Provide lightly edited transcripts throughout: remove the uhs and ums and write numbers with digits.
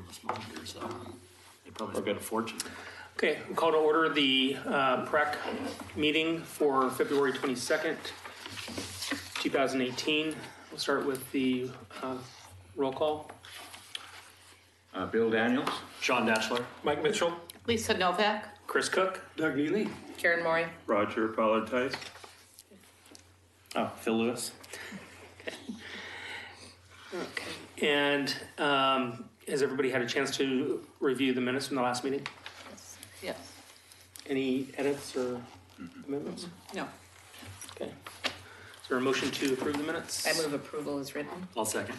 this monitor, so they probably spent a fortune. Okay, we'll call to order the PrAC meeting for February 22nd, 2018. We'll start with the roll call. Bill Daniels. Sean Dashler. Mike Mitchell. Lisa Novak. Chris Cook. Doug Neely. Karen Mori. Roger Pollard-Tice. Oh, Phil Lewis. Okay. And has everybody had a chance to review the minutes from the last meeting? Yes. Any edits or amendments? No. Okay. Is there a motion to approve the minutes? I move approval is written. I'll second.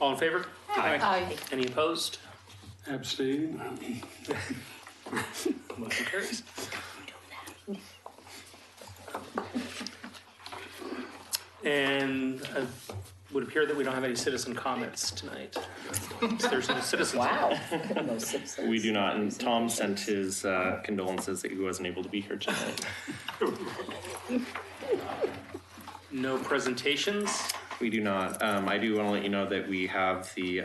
All in favor? Aye. Any opposed? Abstain. Motion carries. And it would appear that we don't have any citizen comments tonight. There's no citizen. Wow. No citizens. We do not, and Tom sent his condolences that he wasn't able to be here tonight. No presentations. We do not. I do want to let you know that we have the,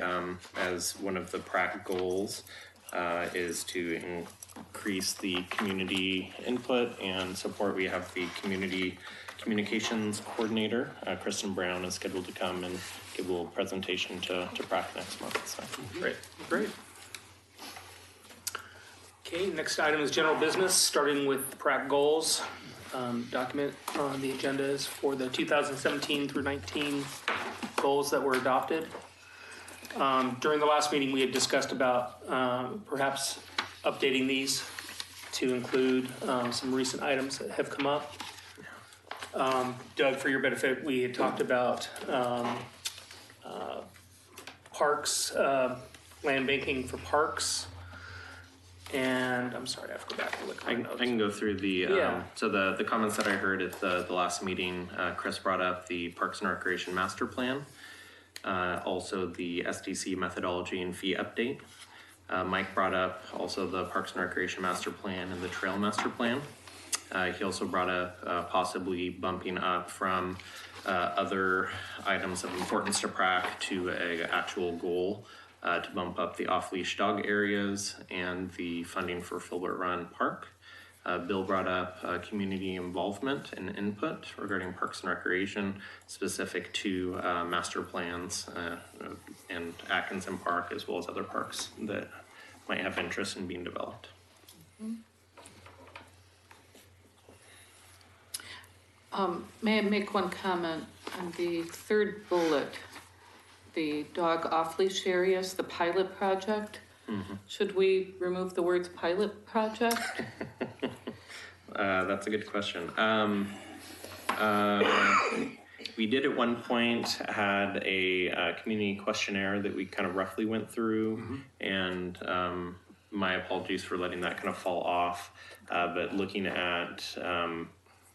as one of the PrAC goals, is to increase the community input and support. We have the community communications coordinator, Kristen Brown, is scheduled to come and give a little presentation to PrAC next month. So. Great. Okay, next item is general business, starting with PrAC goals. Document on the agenda is for the 2017 through 19 goals that were adopted. During the last meeting, we had discussed about perhaps updating these to include some recent items that have come up. Doug, for your benefit, we had talked about parks, land banking for parks. And I'm sorry, I have to go back and look at my notes. I can go through the, so the comments that I heard at the last meeting, Chris brought up the Parks and Recreation Master Plan, also the SDC methodology and fee update. Mike brought up also the Parks and Recreation Master Plan and the Trail Master Plan. He also brought up possibly bumping up from other items of importance to PrAC to an actual goal to bump up the off-leash dog areas and the funding for Filbert Run Park. Bill brought up community involvement and input regarding parks and recreation specific to master plans and Atkinson Park, as well as other parks that might have interest in being developed. May I make one comment on the third bullet, the dog off-leash areas, the pilot project? Mm-hmm. Should we remove the words pilot project? That's a good question. We did at one point had a community questionnaire that we kind of roughly went through, and my apologies for letting that kind of fall off, but looking at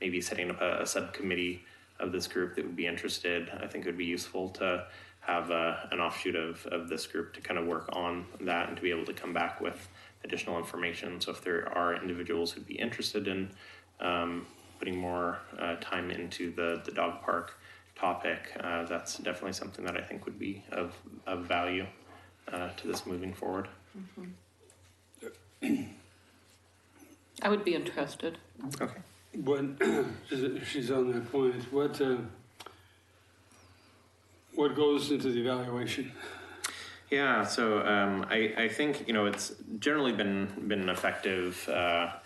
maybe setting up a subcommittee of this group that would be interested, I think it would be useful to have an offshoot of this group to kind of work on that and to be able to come back with additional information. So if there are individuals who'd be interested in putting more time into the dog park topic, that's definitely something that I think would be of value to this moving forward. Mm-hmm. I would be interested. Okay. When she's on that point, what goes into the evaluation? Yeah, so I think it's generally been effective. I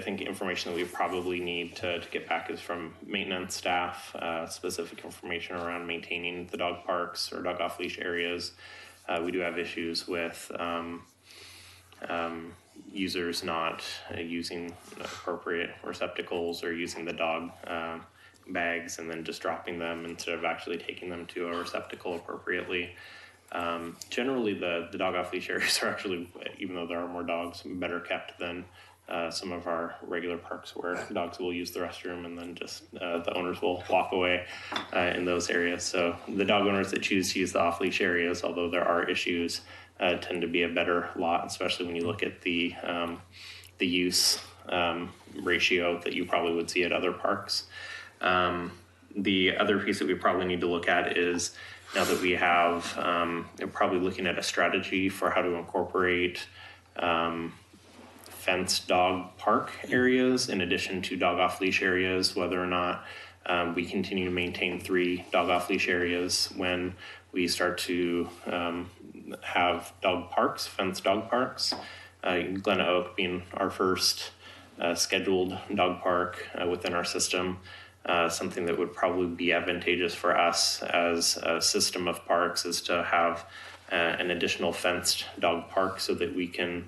think information that we probably need to get back is from maintenance staff, specific information around maintaining the dog parks or dog off leash areas. We do have issues with users not using appropriate receptacles or using the dog bags and then just dropping them instead of actually taking them to a receptacle appropriately. Generally, the dog off leash areas are actually, even though there are more dogs, better kept than some of our regular parks where dogs will use the restroom and then just the owners will walk away in those areas. So the dog owners that choose to use the off leash areas, although there are issues, tend to be a better lot, especially when you look at the use ratio that you probably would see at other parks. The other piece that we probably need to look at is now that we have, probably looking at a strategy for how to incorporate fenced dog park areas in addition to dog off leash areas, whether or not we continue to maintain 3 dog off leash areas when we start to have dog parks, fenced dog parks. Glen Oak being our first scheduled dog park within our system. Something that would probably be advantageous for us as a system of parks is to have an additional fenced dog park so that we can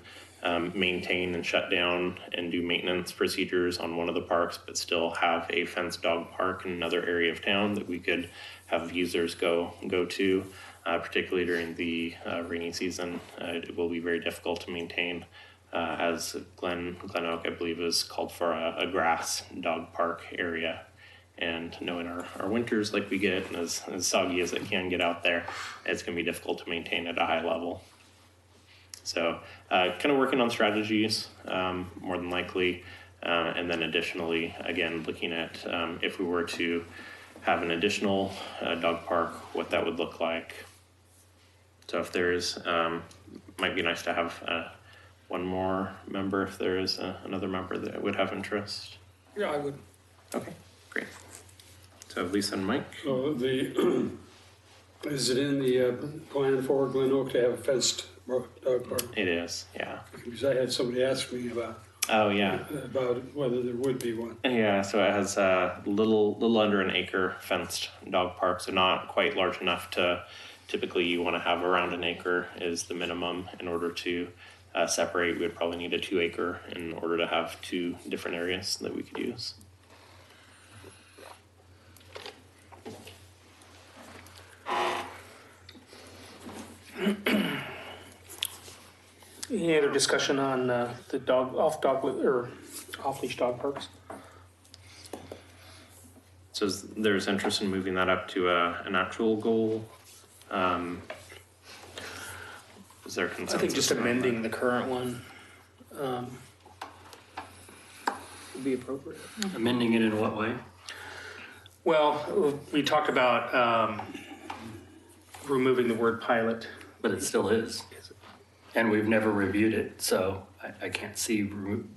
maintain and shut down and do maintenance procedures on one of the parks, but still have a fenced dog park in another area of town that we could have users go to, particularly during the rainy season. It will be very difficult to maintain. As Glen Oak, I believe, is called for a grass dog park area. And knowing our winters like we get, and as soggy as it can get out there, it's going to be difficult to maintain at a high level. So kind of working on strategies, more than likely. And then additionally, again, looking at if we were to have an additional dog park, what that would look like. So if there is, might be nice to have one more member if there is another member that would have interest. Yeah, I would. Okay, great. So Lisa and Mike. So is it in the plan for Glen Oak to have a fenced dog park? It is, yeah. Because I had somebody ask me about Oh, yeah. whether there would be one. Yeah, so it has a little under an acre fenced dog park, so not quite large enough to, typically you want to have around an acre is the minimum in order to separate. We would probably need a 2 acre in order to have 2 different areas that we could use. Any other discussion on the off leash dog parks? So there's interest in moving that up to an actual goal. Is there consensus? I think just around amending that? the current one would be appropriate. Amending it in what way? Well, we talked about removing the word pilot. But it still is. And we've never reviewed it, so I can't see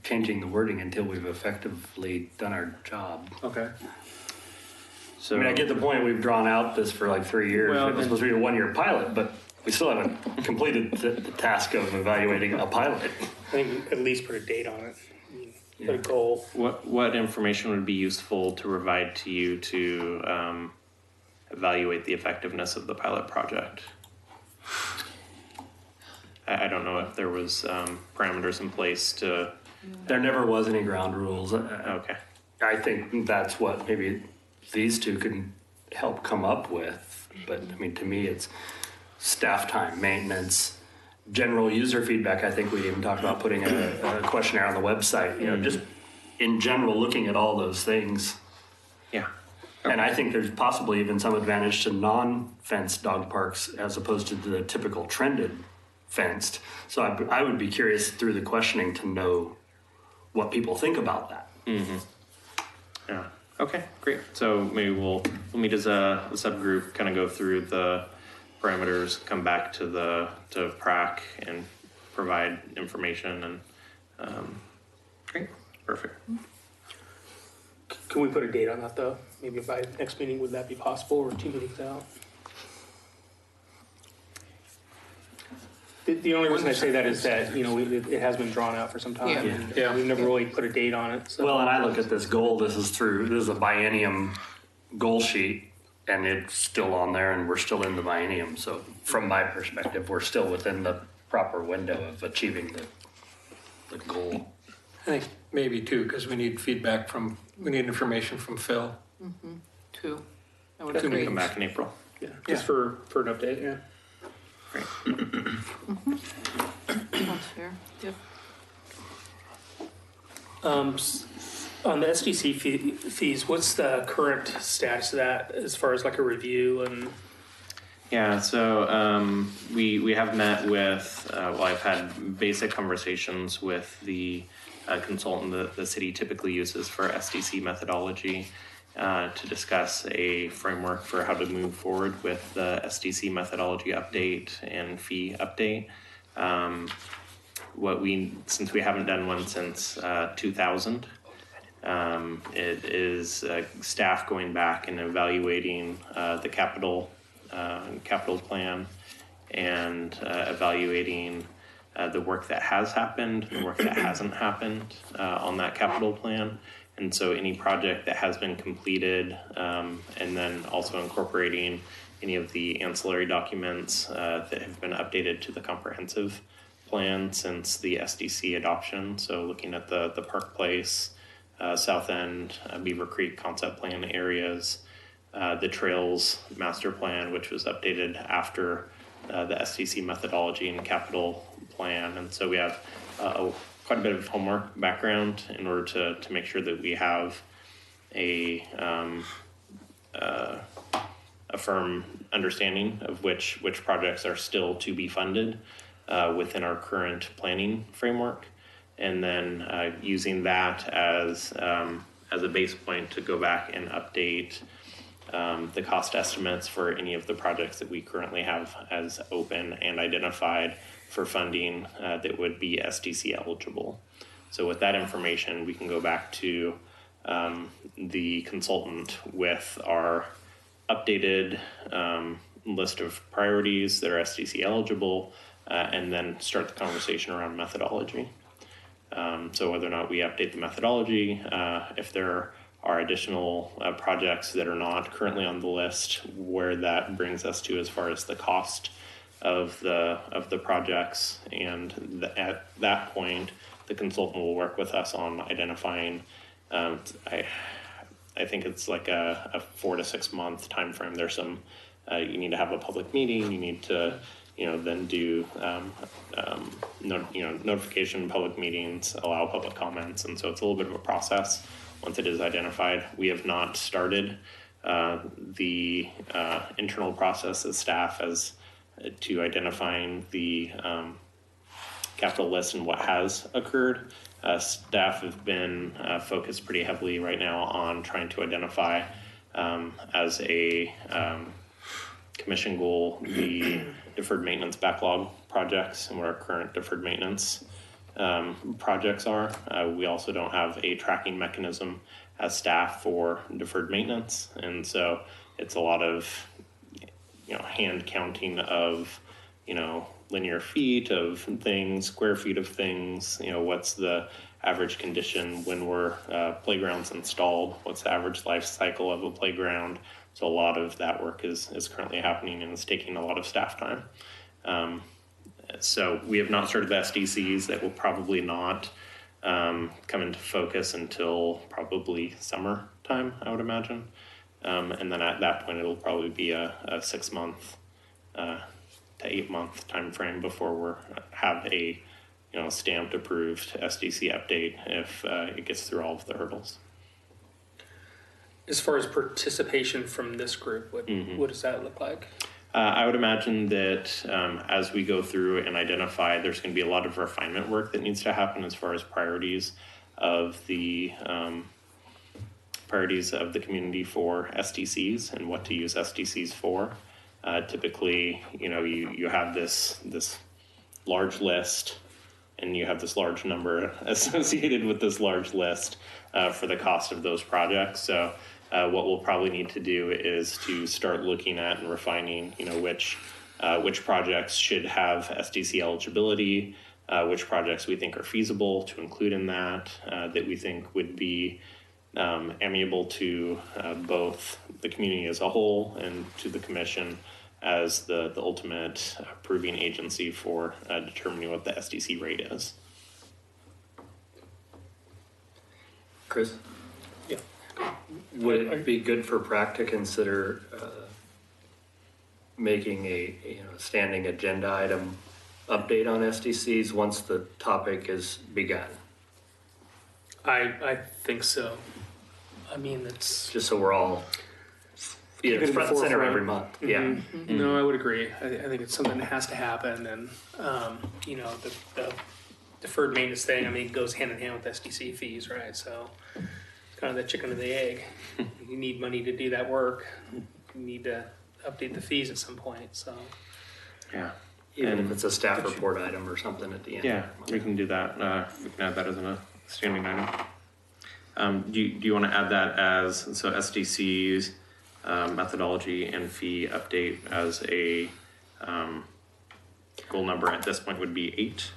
changing the wording until we've effectively done our job. Okay. So I mean, I get the point. We've drawn out this for like 3 years. Well, It was supposed to be a 1-year pilot, but we still haven't completed the task of evaluating a pilot. I think at least put a date on it. Put a Yeah. goal. what information would be useful to provide to you to evaluate the effectiveness of the pilot project? I don't know if there was parameters in place to. There never was any ground rules. Okay. I think that's what maybe these two can help come up with. But I mean, to me, it's staff time, maintenance, general user feedback. I think we even talked about putting a questionnaire on the website, you know, just in general, looking at all those things. Yeah. And I think there's possibly even some advantage to non-fenced dog parks as opposed to the typical trended fenced. So I would be curious through the questioning to know what people think about that. Yeah. Okay. Great. So maybe we'll meet as a subgroup, kind of go through the parameters, come back to PRAC and provide information and great. Perfect. Can we put a date on that though? Maybe by next meeting, would that be possible, or 2 meetings out? The only reason I say that is that, you know, it has been drawn out for some time. Yeah. And Yeah. we've never really put a date on it. So. Well, and I look at this goal, this is a biennium goal sheet, and it's still on there, and we're still in the biennium. So from my perspective, we're still within the proper window of achieving the goal. I think maybe too, because we need information from Phil. 2. I would Can we agree. come back in April? Yeah, just for an update, yeah. Great. That's fair. Yep. On the SDC fees, what's the current status of that as far as like a review and? Yeah, so we have met with, I've had basic conversations with the consultant that the city typically uses for SDC methodology. to discuss a framework for how to move forward with the SDC methodology update and fee update. Since we haven't done one since 2000, it is staff going back and evaluating the capital plan and evaluating the work that has happened, the work that hasn't happened on that capital plan. And so any project that has been completed, and then also incorporating any of the ancillary documents that have been updated to the comprehensive plan since the SDC adoption. So looking at the Park Place, South End, Beaver Creek concept plan areas, the Trails master plan, which was updated after the SDC methodology and capital plan. And so we have quite a bit of homework background in order to make sure that we have a firm understanding of which projects are still to be funded within our current planning framework, and then using that as a base point to go back and update the cost estimates for any of the projects that we currently have as open and identified for funding that would be SDC eligible. So with that information, we can go back to the consultant with our updated list of priorities that are SDC eligible, and then start the conversation around methodology. So whether or not we update the methodology, if there are additional projects that are not currently on the list, where that brings us to as far as the cost of the projects, and at that point, the consultant will work with us on identifying. I think it's like a 4 to 6 month time frame. There's some you need to have a public meeting. You need to then do notification, public meetings, allow public comments, and so it's a little bit of a process. Once it is identified, we have not started the internal process as staff as to identifying the capital list and what has occurred. Staff have been focused pretty heavily right now on trying to identify as a commission goal the deferred maintenance backlog projects and what our current deferred maintenance projects are. We also don't have a tracking mechanism as staff for deferred maintenance, and so it's a lot of hand counting of linear feet of things, square feet of things. What's the average condition when we're playgrounds installed? What's the average life cycle of a playground? So a lot of that work is currently happening, and it's taking a lot of staff time. So we have not started the SDCs. That will probably not come into focus until probably summertime, I would imagine. And then at that point, it'll probably be a 6 month to 8 month time frame before we have a stamped approved SDC update if it gets through all of the hurdles. As far as participation from this group, what does that look like? I would imagine that as we go through and identify, there's going to be a lot of refinement work that needs to happen as far as priorities of the community for SDCs and what to use SDCs for. Typically, you have this large list, and you have this large number associated with this large list for the cost of those projects. So what we'll probably need to do is to start looking at and refining, which projects should have SDC eligibility, which projects we think are feasible to include in that we think would be amiable to both the community as a whole and to the commission as the ultimate approving agency for determining what the SDC rate is. Chris? Yeah. Would it be good for PrAC to consider making a standing agenda item update on SDCs once the topic is begun? I think so. I mean, it's Just so we're all Keep it in the front and center forefront. every month. Yeah. No, I would agree. I think it's something that has to happen, and the deferred maintenance thing. I mean, goes hand in hand with SDC fees, right? So kind of the chicken and the egg. You need money to do that work. You need to update the fees at some point, so. Yeah. Even if it's a staff report item or something at the end. Yeah, we can do that. We can add that as a standing item. Do you want to add that as, so SDC's methodology and fee update as a goal number at this point would be 8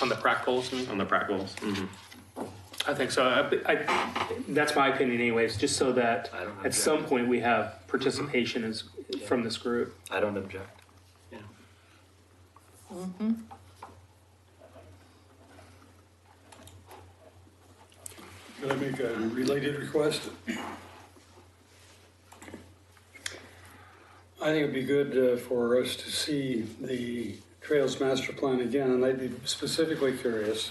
On the prac goals, you mean? on the prac goals? Mm-hmm. I think so. That's my opinion anyways, just so that I don't at object. some point we have participation from this group. I don't object. Yeah. Can I make a related request? I think it'd be good for us to see the Trails Master Plan again, and I'd be specifically curious,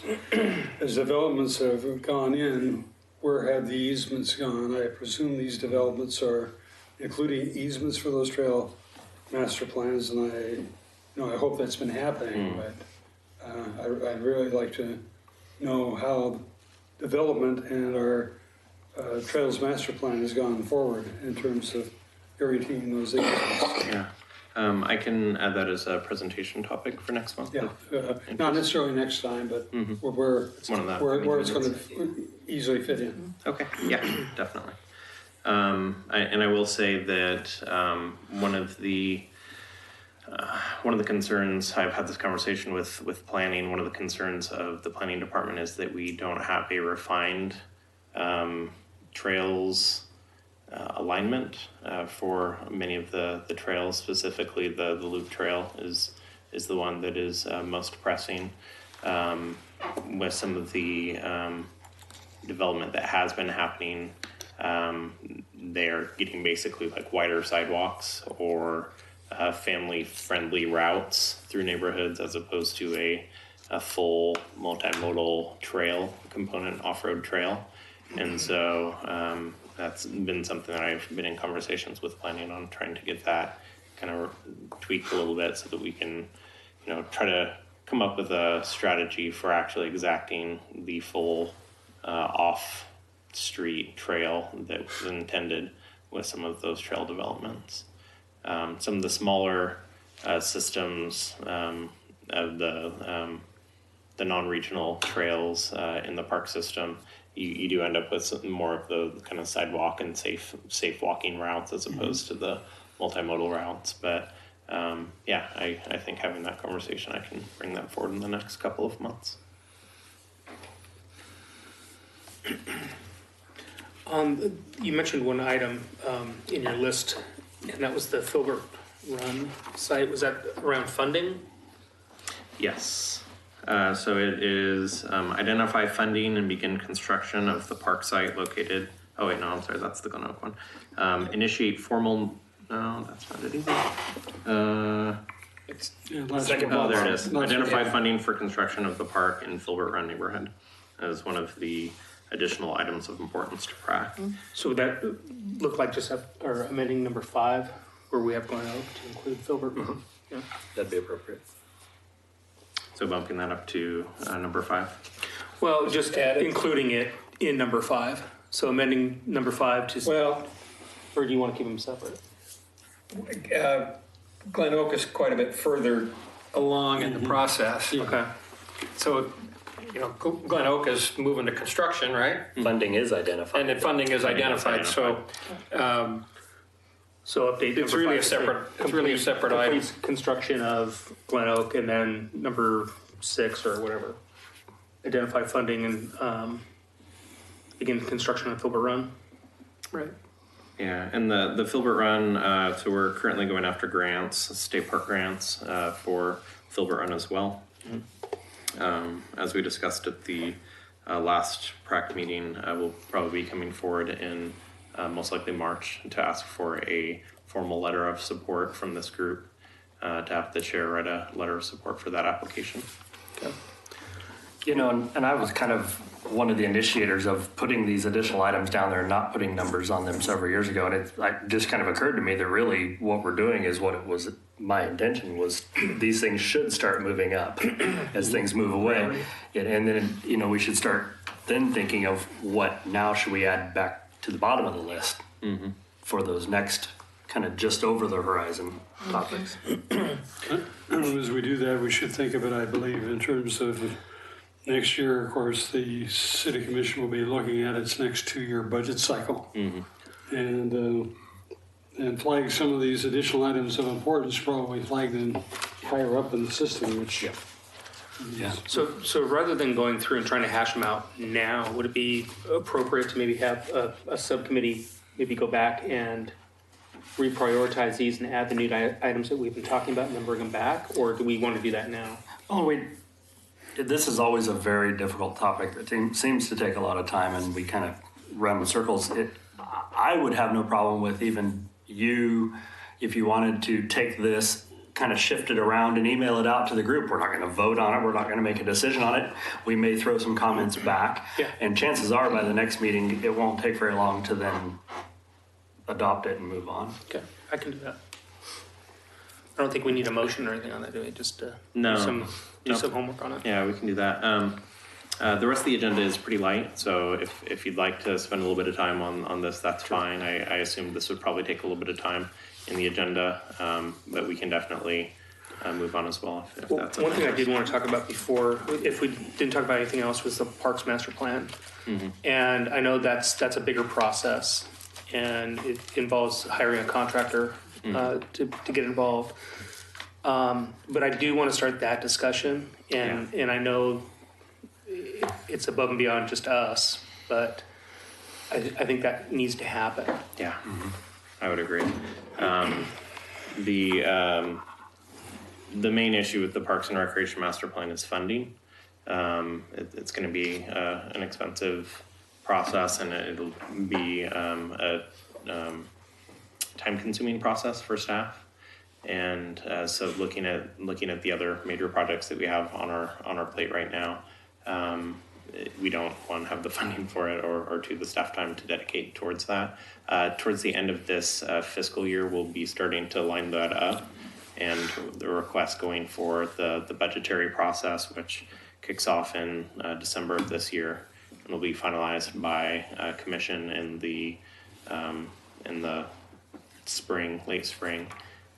as developments have gone in, where have the easements gone? I presume these developments are including easements for those trail master plans, and I hope that's been happening, but I'd really like to know how development and our Trails Master Plan has gone forward in terms of guaranteeing those easements. Yeah. I can add that as a presentation topic for next month. Yeah, not necessarily next time, but where One of the where it's going to easily fit in. Okay, yeah, definitely. And I will say that one of the concerns, I've had this conversation with planning, one of the concerns of the planning department is that we don't have a refined trails alignment for many of the trails. Specifically the loop trail is the one that is most pressing. With some of the development that has been happening, they're getting basically like wider sidewalks or family friendly routes through neighborhoods as opposed to a full multimodal trail component, off-road trail. And so that's been something that I've been in conversations with planning on, trying to get that kind of tweaked a little bit so that we can, try to come up with a strategy for actually exacting the full off-street trail that was intended with some of those trail developments. Some of the smaller systems of the non-regional trails in the park system, you do end up with more of the kind of sidewalk and safe walking routes as opposed to the multimodal routes. But I think having that conversation, I can bring that forward in the next couple of months. You mentioned one item in your list, and that was the Filbert Run site. Was that around funding? Yes. So it is identify funding and begin construction of the park site located. Oh wait, no, I'm sorry, that's the Glen Oak one. Initiate formal. No, that's not it either. Oh, there it is. Identify funding for construction of the park in Filbert Run neighborhood as one of the additional items of importance to PRAC. So would that look like just amending number 5, where we have Glen Oak to include Filbert? Yeah. That'd be appropriate. So bumping that up to number 5. Well, just including it in number 5. So amending number 5 to. Well, Or do you want to keep them separate? Glen Oak is quite a bit further along in the process. Okay. So, Glen Oak is moving to construction, right? Funding is identified. And the funding is identified, so So update. it's number really 5 a to separate, say it's really a separate item. complete construction of Glen Oak, and then number 6 or whatever. Identify funding and begin construction of Filbert Run. Right. Yeah, and the Filbert Run, so we're currently going after grants, state park grants for Filbert Run as well. As we discussed at the last PRAC meeting, we'll probably be coming forward in most likely March to ask for a formal letter of support from this group, to have the chair write a letter of support for that application. Okay. And I was kind of one of the initiators of putting these additional items down there and not putting numbers on them several years ago. And it just kind of occurred to me that really what we're doing is what it was, my intention was these things should start moving up as things move away. And then, we should start then thinking of what now should we add back to the bottom of the list for those next kind of just over the horizon topics. As we do that, we should think of it, I believe, in terms of next year. Of course, the city commission will be looking at its next 2-year budget cycle, and flag some of these additional items of importance, probably flag them higher up in the system. Which, Yeah. So rather than going through and trying to hash them out now, would it be appropriate to maybe have a subcommittee maybe go back and reprioritize these and add the new items that we've been talking about and then bring them back? Or do we want to do that now? Oh, this is always a very difficult topic that seems to take a lot of time, and we kind of run in circles. I would have no problem with even you, if you wanted to take this, kind of shift it around and email it out to the group. We're not going to vote on it. We're not going to make a decision on it. We may throw some comments back. Yeah. And chances are by the next meeting, it won't take very long to then adopt it and move on. Okay, I can do that. I don't think we need a motion or anything on that, do we? Just No. do some homework on it. Yeah, we can do that. The rest of the agenda is pretty light, so if you'd like to spend a little bit of time on this, that's fine. I assume this would probably take a little bit of time in the agenda, but we can definitely move on as well if Well, that's one thing I okay. did want to talk about before, if we didn't talk about anything else, was the Parks Master Plan. And I know that's a bigger process, and it involves hiring a contractor to get involved. But I do want to start that discussion, and I know it's above and beyond just us, but I think that needs to happen. Yeah, I would agree. The main issue with the Parks and Recreation Master Plan is funding. It's going to be an expensive process, and it'll be a time-consuming process for staff. And so looking at the other major projects that we have on our plate right now, we don't want to have the funding for it or to the staff time to dedicate towards that. Towards the end of this fiscal year, we'll be starting to line that up, and the request going for the budgetary process, which kicks off in December of this year, and will be finalized by commission in the spring, late spring.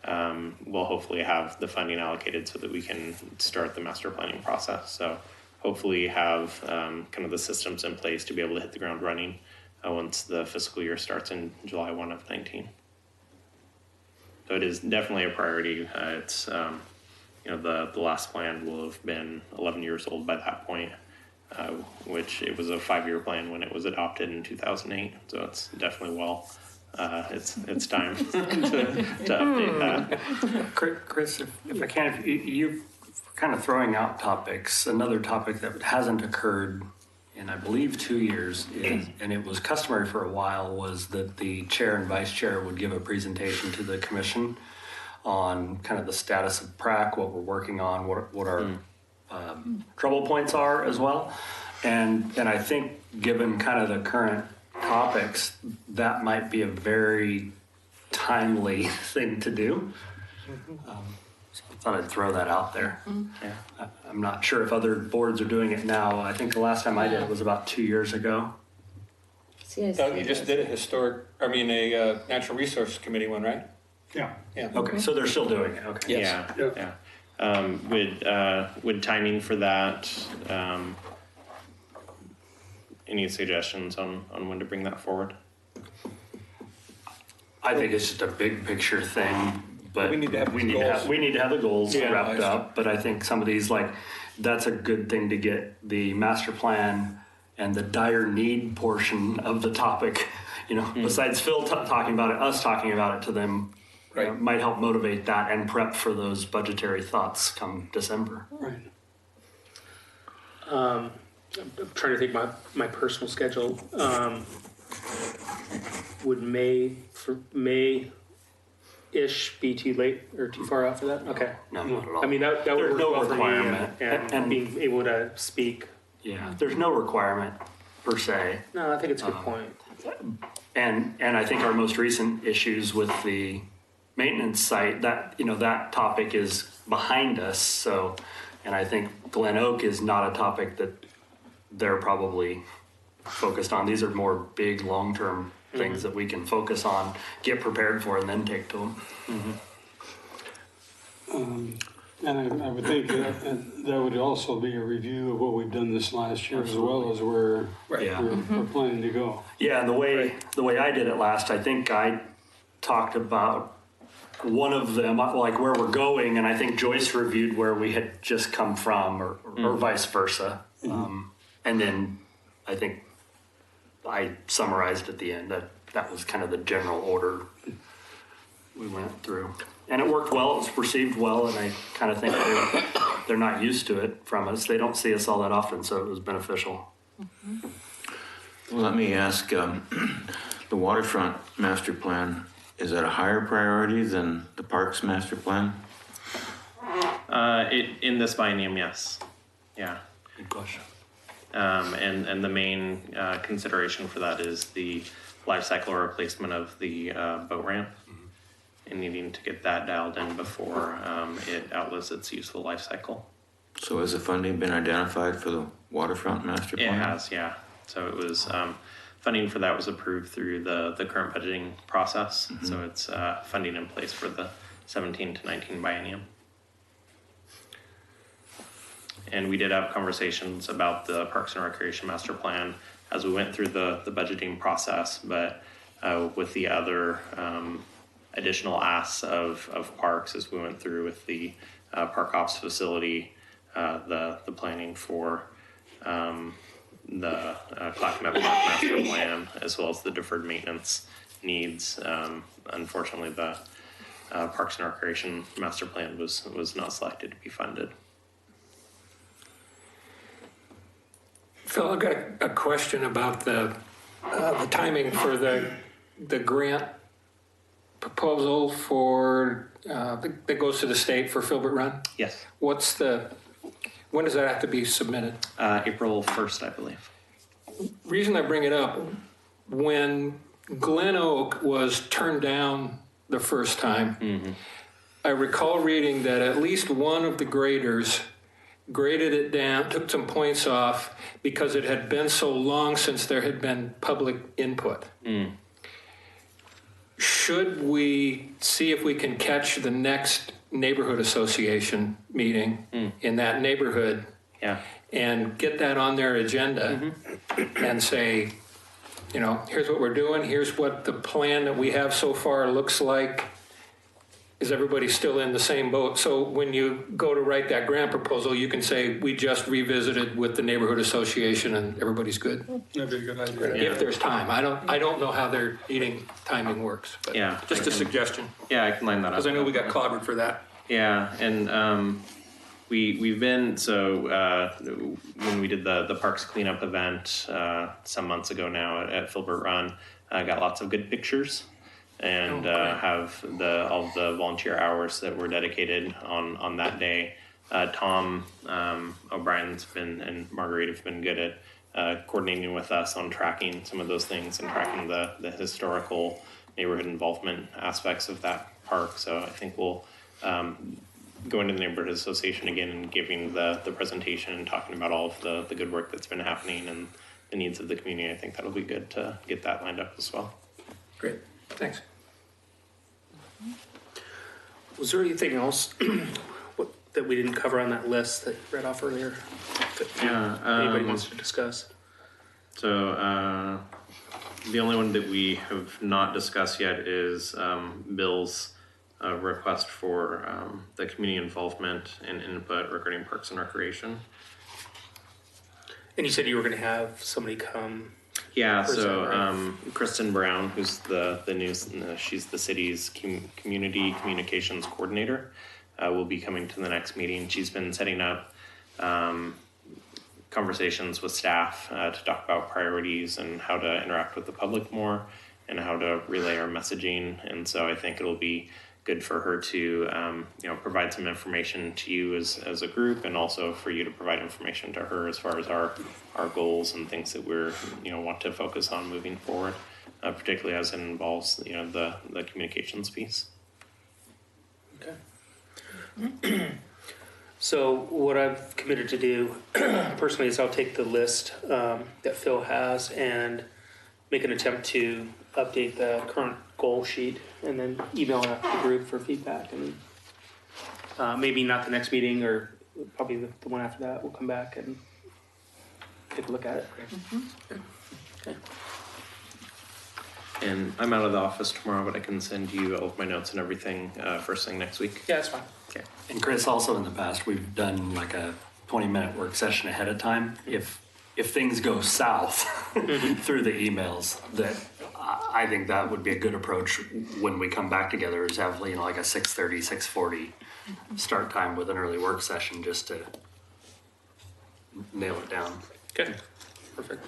We'll hopefully have the funding allocated so that we can start the master planning process. So hopefully have kind of the systems in place to be able to hit the ground running once the fiscal year starts in July 1 of 19. So it is definitely a priority. It's the last plan will have been 11 years old by that point, which it was a 5-year plan when it was adopted in 2008. So it's definitely it's time to update that. Chris, if I can, if you kind of throwing out topics, another topic that hasn't occurred in, I believe, 2 years, and it was customary for a while, was that the chair and vice chair would give a presentation to the commission on kind of the status of PrAC, what we're working on, what our trouble points are as well. And I think given kind of the current topics, that might be a very timely thing to do. So I thought I'd throw that out there. Yeah. I'm not sure if other boards are doing it now. I think the last time I did it was about 2 years ago. Doug, you just did a natural resource committee one, right? yeah. Yeah. Okay, so they're still doing it. Okay. Yes. Yeah. Would timing for that, any suggestions on when to bring that forward? I think it's just a big picture thing, but We need to have these goals. we need to have the goals Yeah. wrapped up. But I think some of these, like, that's a good thing to get the master plan and the dire need portion of the topic. Besides Phil talking about it, us talking about it to them, Right. might help motivate that and prep for those budgetary thoughts come December. Right. I'm trying to think my personal schedule. Would May-ish be too late or too far out for that? Okay. No, not at all. I mean, that would There's work no well for me requirement. and being able to speak. Yeah, there's no requirement per se. No, I think it's a good point. And I think our most recent issues with the maintenance site, that topic is behind us. So, and I think Glen Oak is not a topic they're probably focused on. These are more big, long-term things that we can focus on, get prepared for, and then take to them. And I would think that would also be a review of what we've done this last year, as well as where Yeah. we're planning to go. Yeah, and the way I did it last, I think I talked about one of them, like where we're going, and I think Joyce reviewed where we had just come from, or vice versa. And then I think I summarized at the end that was kind of the general order we went through. And it worked well, it was perceived well, and I kind of think they're not used to it from us. They don't see us all that often, so it was beneficial. Well, let me ask, the waterfront master plan, is that a higher priority than the parks master plan? In this biennium, yes. Yeah. Good question. And the main consideration for that is the life cycle replacement of the boat ramp, and needing to get that dialed in before it outlives its useful life cycle. So has the funding been identified for the waterfront master It plan? has, yeah. So it was funding for that was approved through the current budgeting process. So it's funding in place for the 17 to 19 biennium. And we did have conversations about the Parks and Recreation Master Plan as we went through the budgeting process, but with the other additional asks of parks as we went through with the park ops facility, the planning for the Clackamas Park Master Plan, as well as the deferred maintenance needs. Unfortunately, the Parks and Recreation Master Plan was not selected to be funded. Phil, I've got a question about the timing for the grant proposal for that goes to the state for Filbert Run. Yes. When does that have to be submitted? April 1st, I believe. Reason I bring it up, when Glen Oak was turned down the first time, I recall reading that at least one of the graders graded it down, took some points off because it had been so long since there had been public input. Should we see if we can catch the next neighborhood association meeting in that neighborhood Yeah. and get that on their agenda and say, you know, here's what we're doing, here's what the plan that we have so far looks like. Is everybody still in the same boat? So when you go to write that grant proposal, you can say, we just revisited with the neighborhood association and everybody's good. That'd be a good idea. If there's time. I don't know how their meeting timing works, but Yeah, just a suggestion. Yeah, I can line that up. Because I know we got clobbered for that. Yeah, and we've been when we did the parks cleanup event some months ago now at Filbert Run, got lots of good pictures, and have all the volunteer hours that were dedicated on that day. Tom O'Brien's been and Marguerite have been good at coordinating with us on tracking some of those things and tracking the historical neighborhood involvement aspects of that park. So I think we'll go into the neighborhood association again and giving the presentation and talking about all of the good work that's been happening and the needs of the community. I think that'll be good to get that lined up as well. Great, thanks. Was there anything else that we didn't cover on that list that you read off earlier? That Yeah. anybody wants to discuss? So the only one that we have not discussed yet is Bill's request for the community involvement and input regarding Parks and Recreation. And you said you were going to have somebody come. Yeah, Or is so that right? Kristen Brown, who's the new, she's the city's community communications coordinator, will be coming to the next meeting. She's been setting up conversations with staff to talk about priorities and how to interact with the public more and how to relay our messaging. And so I think it'll be good for her to provide some information to you as a group, and also for you to provide information to her as far as our goals and things that we're want to focus on moving forward, particularly as it involves the communications piece. Okay. So what I've committed to do personally is I'll take the list that Phil has and make an attempt to update the current goal sheet and then email it out to the group for feedback. And maybe not the next meeting or probably the one after that, we'll come back and take a look at it. Okay. And I'm out of the office tomorrow, but I can send you all of my notes and everything first thing next week. Yeah, that's fine. Okay. And Chris, also in the past, we've done like a 20-minute work session ahead of time. If things go south through the emails, that I think that would be a good approach when we come back together, is have, you know, like a 6:30, 6:40 start time with an early work session just to nail it down. Okay, perfect.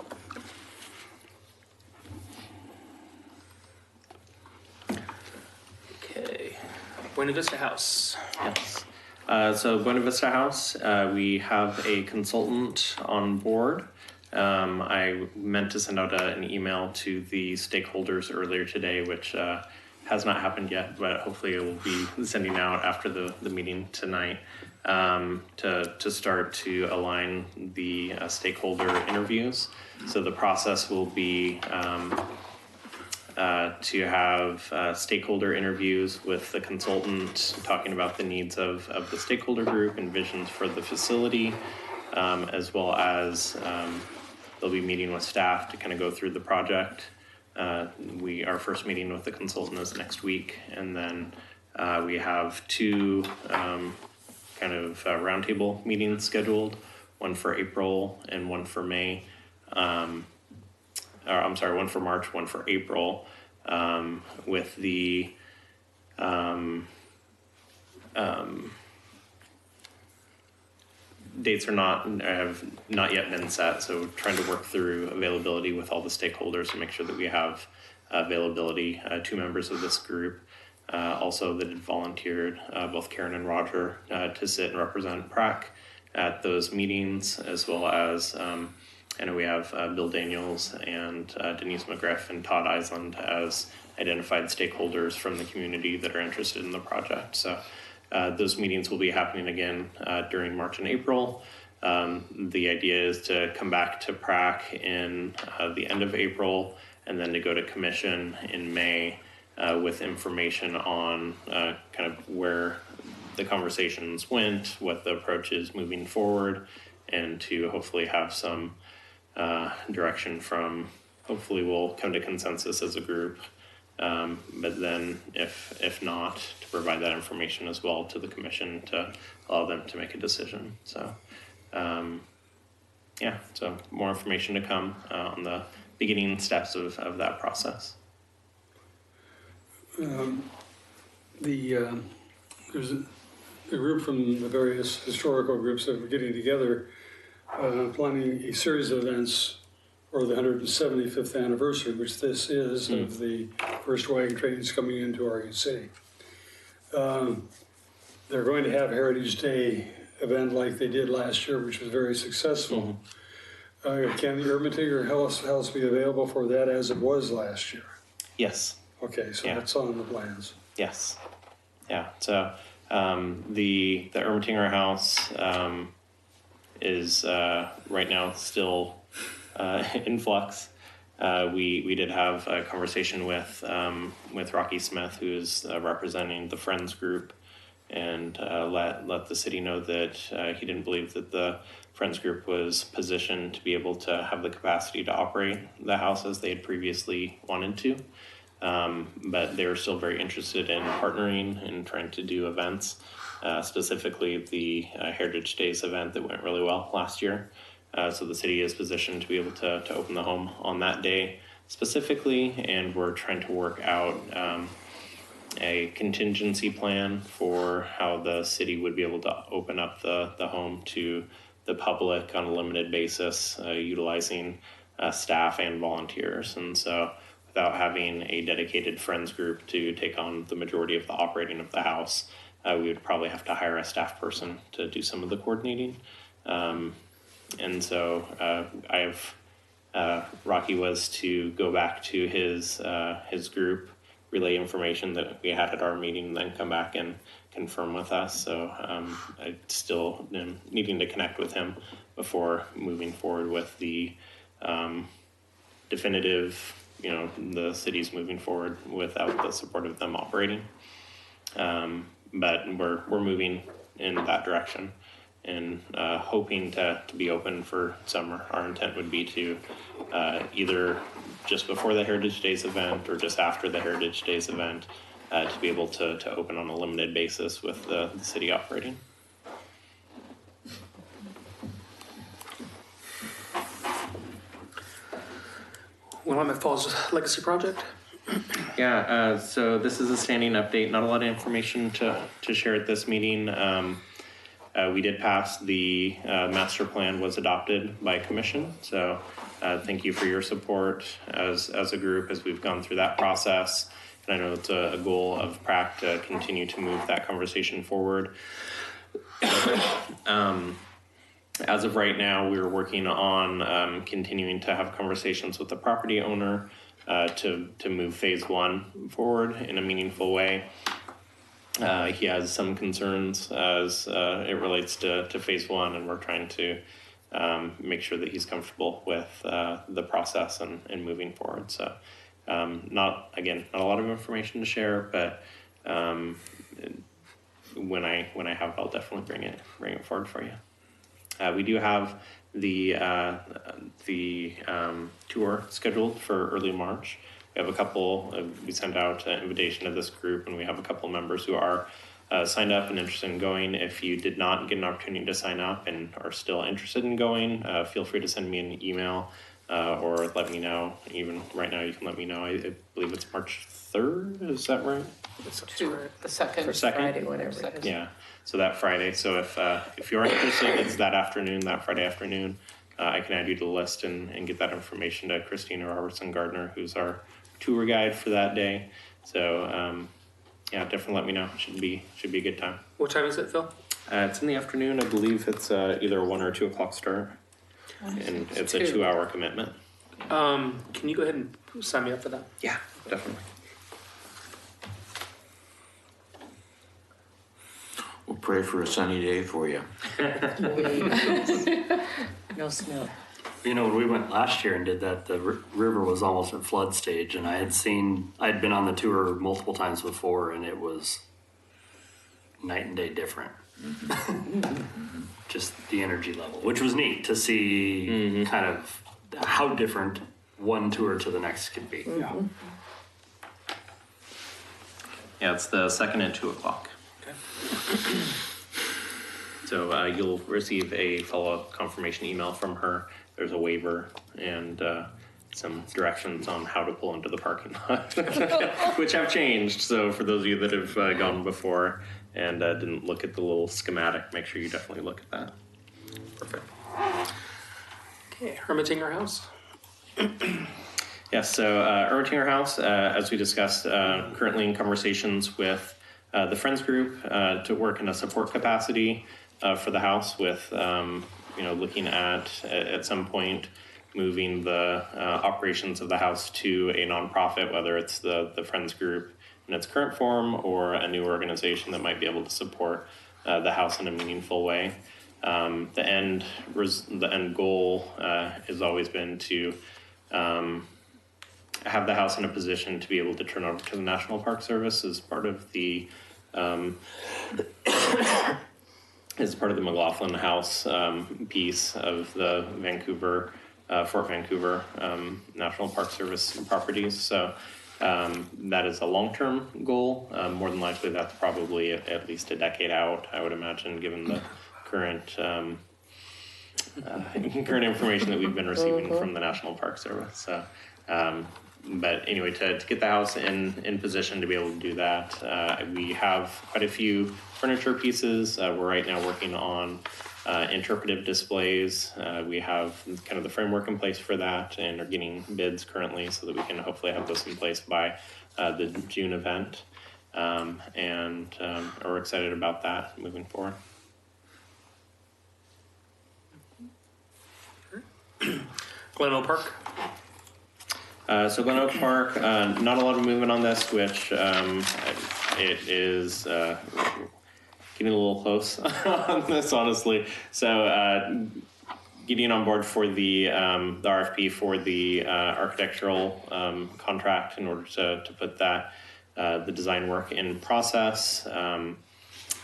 Okay, Buena Vista House. Yes. So Buena Vista House, we have a consultant on board. I meant to send out an email to the stakeholders earlier today, which has not happened yet, but hopefully it will be sending out after the meeting tonight to start to align the stakeholder interviews. So the process will be to have stakeholder interviews with the consultant talking about the needs of the stakeholder group and visions for the facility, as well as they'll be meeting with staff to kind of go through the project. Our first meeting with the consultant is next week, and then we have two roundtable meetings scheduled, one for April and one for May. One for March, one for April, with the dates have not yet been set, so we're trying to work through availability with all the stakeholders to make sure that we have availability. Two members of this group also that had volunteered, both Karen and Roger, to sit and represent PRAC at those meetings, as well as I know we have Bill Daniels and Denise McGriff and Todd Island as identified stakeholders from the community that are interested in the project. So those meetings will be happening again during March and April. The idea is to come back to PRAC in the end of April, and then to go to commission in May with information on kind of where the conversations went, what the approach is moving forward, and to hopefully have some direction from, hopefully we'll come to consensus as a group, but then if not, to provide that information as well to the commission to allow them to make a decision. So so more information to come on the beginning steps of that process. There's a group from the various historical groups that are getting together, planning a series of events for the 175th anniversary, which this is, of the first wagon trains coming into Oregon City. They're going to have Heritage Day event like they did last year, which was very successful. Can the Ermitinger House be available for that as it was last year? Yes. Okay, so Yeah. that's on the plans. Yes. Yeah. So the Ermitinger House is right now still in flux. We did have a conversation with Rocky Smith, who is representing the Friends group, and let the city know that he didn't believe that the Friends group was positioned to be able to have the capacity to operate the house as they had previously wanted to. But they were still very interested in partnering and trying to do events, specifically the Heritage Days event that went really well last year. So the city is positioned to be able to open the home on that day specifically, and we're trying to work out a contingency plan for how the city would be able to open up the home to the public on a limited basis, utilizing staff and volunteers. And so without having a dedicated Friends group to take on the majority of the operating of the house, we would probably have to hire a staff person to do some of the coordinating. And so Rocky was to go back to his group, relay information that we had at our meeting, and then come back and confirm with us. So I still am needing to connect with him before moving forward with the definitive, the city's moving forward without the support of them operating. But we're moving in that direction and hoping to be open for summer. Our intent would be to either just before the Heritage Days event or just after the Heritage Days event to be able to open on a limited basis with the city operating. Willamette Falls Legacy Project. Yeah, so this is a standing update. Not a lot of information to share at this meeting. We did pass the master plan was adopted by commission. So thank you for your support as a group as we've gone through that process. And I know it's a goal of PRAC to continue to move that conversation forward. As of right now, we're working on continuing to have conversations with the property owner to move phase 1 forward in a meaningful way. He has some concerns as it relates to phase 1, and we're trying to make sure that he's comfortable with the process and moving forward. So not a lot of information to share, but when I have, I'll definitely bring it forward for you. We do have the tour scheduled for early March. We have a couple, we sent out an invitation to this group, and we have a couple members who are signed up and interested in going. If you did not get an opportunity to sign up and are still interested in going, feel free to send me an email or let me know. Even right now, you can let me know. I believe it's March 3rd, is that right? The second. Friday, whatever it is. Yeah, so that Friday. So if you're interested, it's that Friday afternoon. I can add you to the list and get that information to Christina Robertson Gardner, who's our tour guide for that day. So yeah, definitely let me know. Should be a good time. What time is it, Phil? It's in the afternoon. I believe it's either 1 or 2 o'clock start, and it's a 2-hour commitment. Can you go ahead and sign me up for that? Yeah, definitely. We'll pray for a sunny day for you. No snow. When we went last year and did that, the river was almost at flood stage, and I'd been on the tour multiple times before, and it was night and day different. Just the energy level, which was neat to see kind of how different one tour to the next could be. Yeah, it's the second at 2 o'clock. Okay. So you'll receive a follow-up confirmation email from her. There's a waiver and some directions on how to pull into the parking lot, which have changed. So for those of you that have gone before and didn't look at the little schematic, make sure you definitely look at that. Perfect. Okay, Ermitinger House. Yes, so Ermitinger House, as we discussed, currently in conversations with the Friends Group to work in a support capacity for the house with, looking at some point moving the operations of the house to a nonprofit, whether it's the Friends Group in its current form or a new organization that might be able to support the house in a meaningful way. The end goal has always been to have the house in a position to be able to turn over to the National Park Service as part of the McLaughlin House piece of the Fort Vancouver National Park Service properties. So that is a long-term goal. More than likely, that's probably at least a decade out, I would imagine, given the current information that we've been receiving from the National Park Service. So, but anyway, to get the house in position to be able to do that, we have quite a few furniture pieces. We're right now working on interpretive displays. We have kind of the framework in place for that and are getting bids currently so that we can hopefully have those in place by the June event. And we're excited about that moving forward. Glen Oak Park. So Glen Oak Park, not a lot of movement on this, which it is getting a little close on this, honestly. So getting on board for the RFP for the architectural contract in order to put that the design work in process.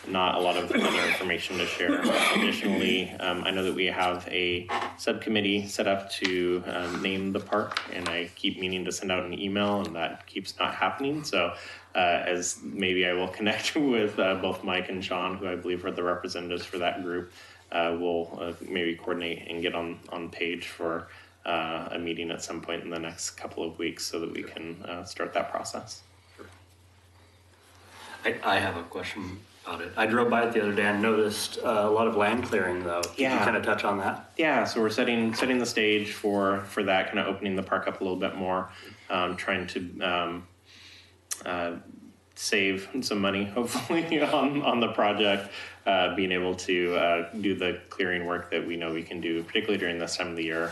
Not a lot of other information to share. Additionally, I know that we have a subcommittee set up to name the park, and I keep meaning to send out an email, and that keeps not happening. So as maybe I will connect with both Mike and Sean, who I believe are the representatives for that group, we'll maybe coordinate and get on page for a meeting at some point in the next couple of weeks so that we can start that process. I have a question about it. I drove by it the other day and noticed a lot of land clearing though. Can you kind of touch on that? Yeah, so we're setting the stage for that, kind of opening the park up a little bit more, trying to save some money, hopefully, on the project, being able to do the clearing work that we know we can do, particularly during this time of the year.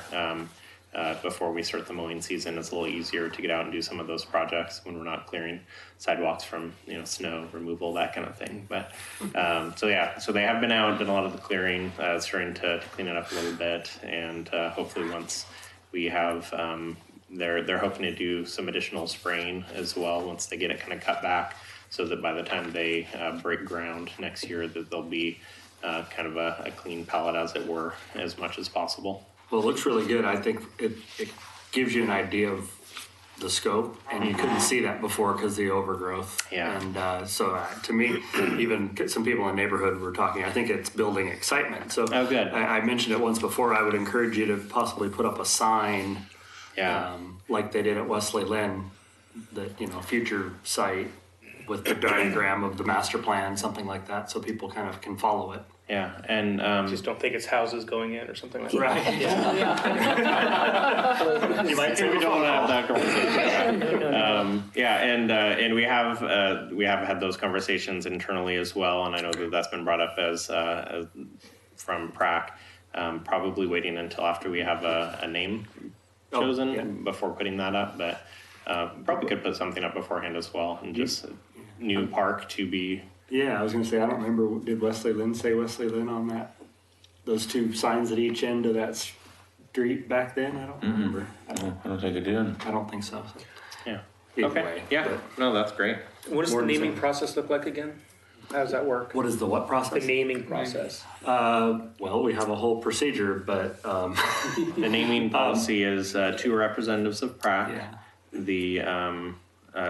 Before we start the mowing season, it's a little easier to get out and do some of those projects when we're not clearing sidewalks from snow removal, that kind of thing. But so they have been out, done a lot of the clearing, starting to clean it up a little bit, and hopefully once we have, they're hoping to do some additional spraying as well once they get it kind of cut back, so that by the time they break ground next year, that there'll be kind of a clean palette, as it were, as much as possible. Well, it looks really good. I think it gives you an idea of the scope, and you couldn't see that before because of the overgrowth. Yeah. And so to me, even some people in the neighborhood were talking, I think it's building excitement. So Oh, good. I mentioned it once before, I would encourage you to possibly put up a sign Yeah. like they did at Wesley Lynn, the future site with the diagram of the master plan, something like that, so people kind of can follow it. Yeah, and Just don't think it's houses going in or something like that. Right. You might say we don't want to have that conversation. And we have had those conversations internally as well, and I know that that's been brought up as from PRAC. Probably waiting until after we have a name chosen before putting that up, but probably could put something up beforehand as well, and just a new park to be. Yeah, I was going to say, I don't remember, did Wesley Lynn say Wesley Lynn on that? Those two signs at each end of that street back then? I don't remember. I don't think it did. I don't think so. Yeah. Either Okay. way, Yeah. but No, that's great. What does More the than naming same. process look like again? How does that work? what is the what The process? naming process. Well, we have a whole procedure, but The naming policy is two representatives of PRAC, yeah. the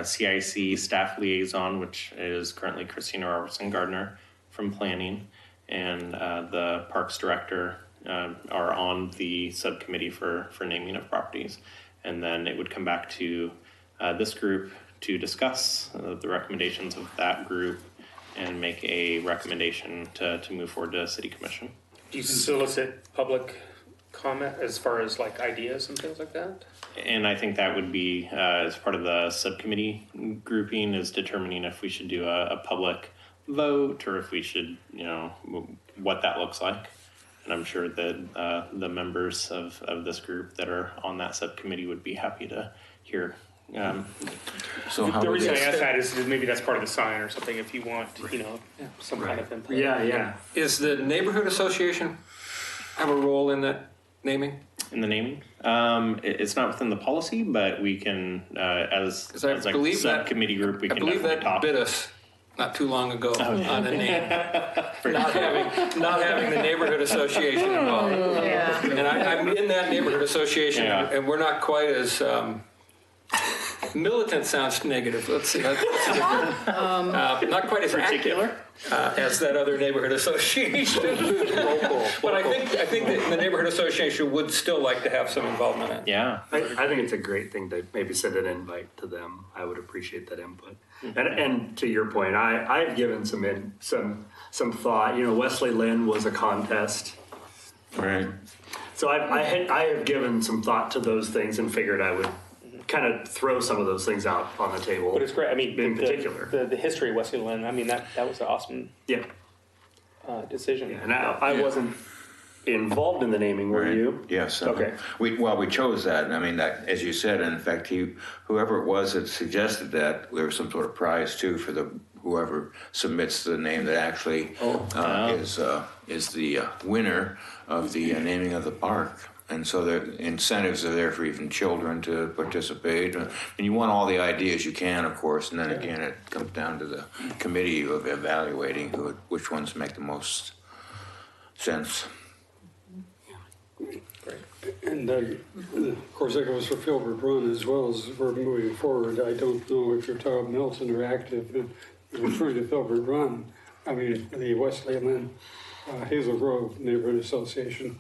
CIC staff liaison, which is currently Christina Robertson Gardner from planning, and the parks director are on the subcommittee for naming of properties. And then it would come back to this group to discuss the recommendations of that group and make a recommendation to move forward to city commission. Do you solicit public comment as far as like ideas and things like that? And I think that would be as part of the subcommittee grouping, is determining if we should do a public vote or if we should, what that looks like. And I'm sure that the members of this group that are on that subcommittee would be happy to hear. So how The would reason I it, ask that is maybe that's part of the sign or something if you want, some kind of input. Yeah. Is the neighborhood association have a role in that naming? In the naming, it's not within the policy, but we can, as 'Cause I a believe that- subcommittee group, we I can believe definitely that talk. bit us not too long ago on a name. not having the neighborhood association involved. Yeah. And I'm in that neighborhood association, Yeah. and we're not quite as militant. Sounds negative. Let's see. Not quite as Particular? as that other neighborhood association. But I think that the neighborhood association would still like to have some involvement in it. Yeah. I think it's a great thing to maybe send an invite to them. I would appreciate that input. And to your point, I've given some thought. Wesley Lynn was a contest, right? so I have given some thought to those things and figured I would kind of throw some of those things out on the table. But it's great. I mean, in particular, the history of Wesley Lynn, I mean, that was an awesome yeah. decision. And I wasn't involved in the naming, were Right. you? Yes. Okay. We chose that. I mean, that, as you said, and in fact, whoever it was that suggested that, there was some sort of prize too for whoever submits the name that actually is the winner of the naming of the park. And so the incentives are there for even children to participate. And you want all the ideas you can, of course. And then again, it comes down to the committee of evaluating which ones make the most sense. And of course, that goes for Filbert Run as well as we're moving forward. I don't know if you're talking about Milton or Active, but referring to Filbert Run, I mean, the West Leyland Hazel Grove Neighborhood Association.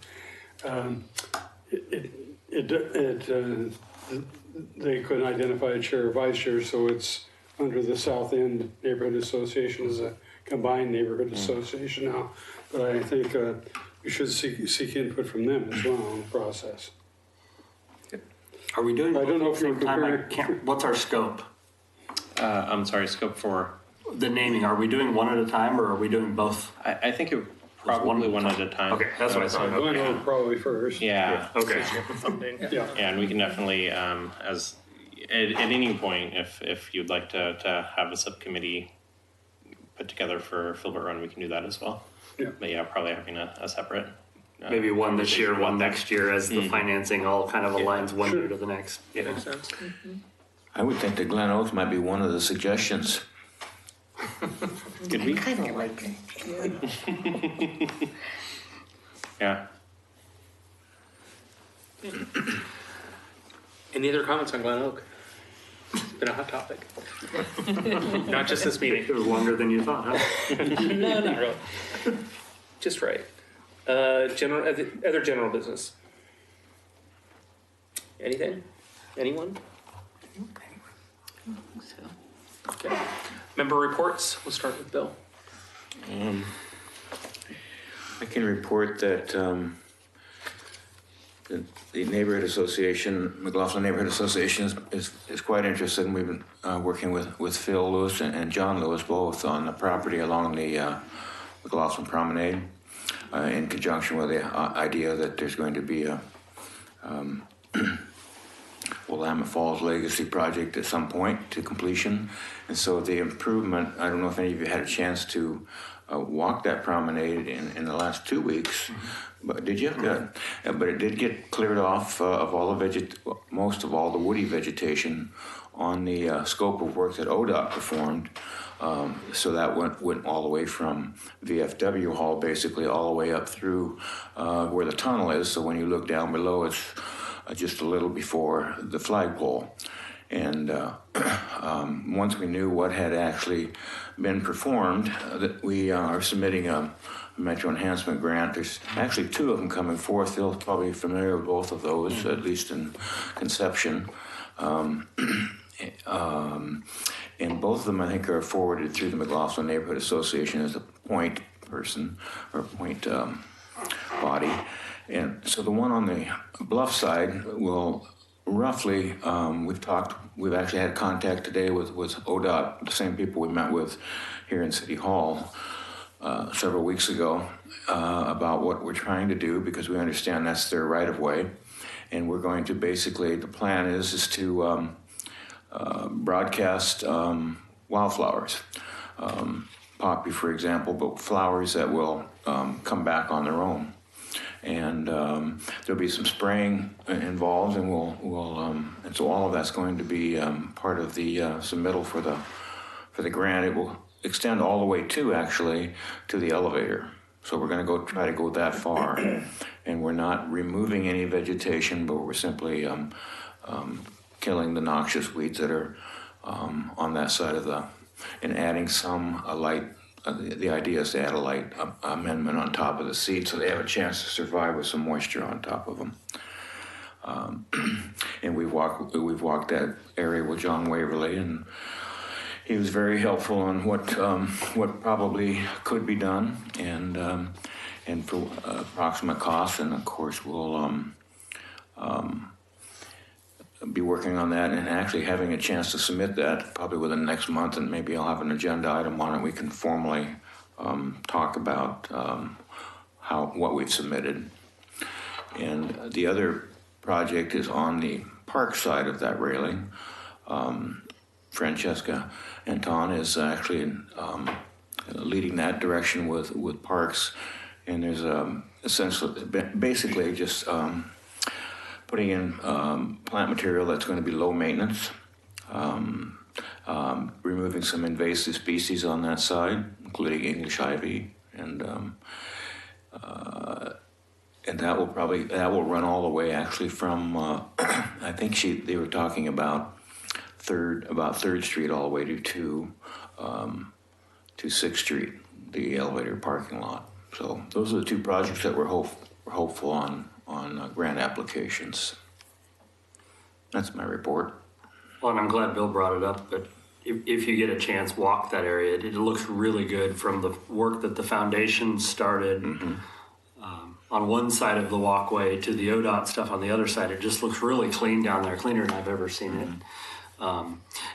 They couldn't identify a chair or vice chair, so it's under the South End Neighborhood Association as a combined neighborhood association now. But I think we should seek input from them as well on the process. Are we doing? I don't know if you're comparing. What's our scope? I'm sorry, scope for, The naming. Are we doing one at a time, or are we doing both? I think it probably one at a time. Okay, that's what I thought. Glen Oak probably first. Yeah. Okay. Yeah. And we can definitely, as at any point, if you'd like to have a subcommittee put together for Filbert Run, we can do that as well. Yeah. But yeah, probably having a separate. Maybe one this year, one next year, as the financing all kind of aligns one year to the next. Yeah. Makes sense. I would think that Glen Oaks might be one of the suggestions. Could be. Kind of like it. Yeah. Any other comments on Glen Oak? It's been a hot topic. Not just this meeting. It was longer than you thought, huh? No, not really. Just right. Other general business. Anything? Anyone? Okay. Member reports. We'll start with Bill. I can report that the neighborhood association, McLaughlin Neighborhood Association, is quite interested, and we've been working with Phil Lewis and John Lewis both on the property along the McLaughlin Promenade, in conjunction with the idea that there's going to be a Willamette Falls Legacy project at some point to completion. And so the improvement, I don't know if any of you had a chance to walk that promenade in the last 2 weeks, but did you? Good. But it did get cleared off of all the most of all the woody vegetation on the scope of work that ODOT performed. So that went all the way from VFW Hall, basically all the way up through where the tunnel is. So when you look down below, it's just a little before the flagpole. And once we knew what had actually been performed, that we are submitting a Metro Enhancement Grant. There's actually 2 of them coming forth. Phil's probably familiar with both of those, at least in conception. And both of them, I think, are forwarded through the McLaughlin Neighborhood Association as a point person or point body. And so the one on the Bluff side will roughly, we've actually had contact today with ODOT, the same people we met with here in City Hall several weeks ago, about what we're trying to do, because we understand that's their right of way. And we're going to basically, the plan is to broadcast wildflowers. Poppy, for example, but flowers that will come back on their own. And there'll be some spraying involved, and and so all of that's going to be part of the submittal for the grant. It will extend all the way to the elevator. So we're going to try to go that far, and we're not removing any vegetation, but we're simply killing the noxious weeds that are on that side of and adding some light. The idea is to add a light amendment on top of the seed so they have a chance to survive with some moisture on top of them. And we've walked that area with John Waverly, and he was very helpful on what probably could be done, and for approximate costs. And of course, we'll be working on that and actually having a chance to submit that probably within the next month, and maybe I'll have an agenda item on it. We can formally talk about what we've submitted. And the other project is on the park side of that railing. Francesca Anton is actually leading that direction with parks, and there's essentially basically just putting in plant material that's going to be low maintenance, removing some invasive species on that side, including English ivy, and that will run all the way actually from I think they were talking about Third Street all the way to 6th Street, the elevator parking lot. So those are the two projects that we're hopeful on grant applications. That's my report. Well, and I'm glad Bill brought it up, but if you get a chance, walk that area. It looks really good from the work that the foundation started on one side of the walkway to the ODOT stuff on the other side. It just looks really clean down there, cleaner than I've ever seen it.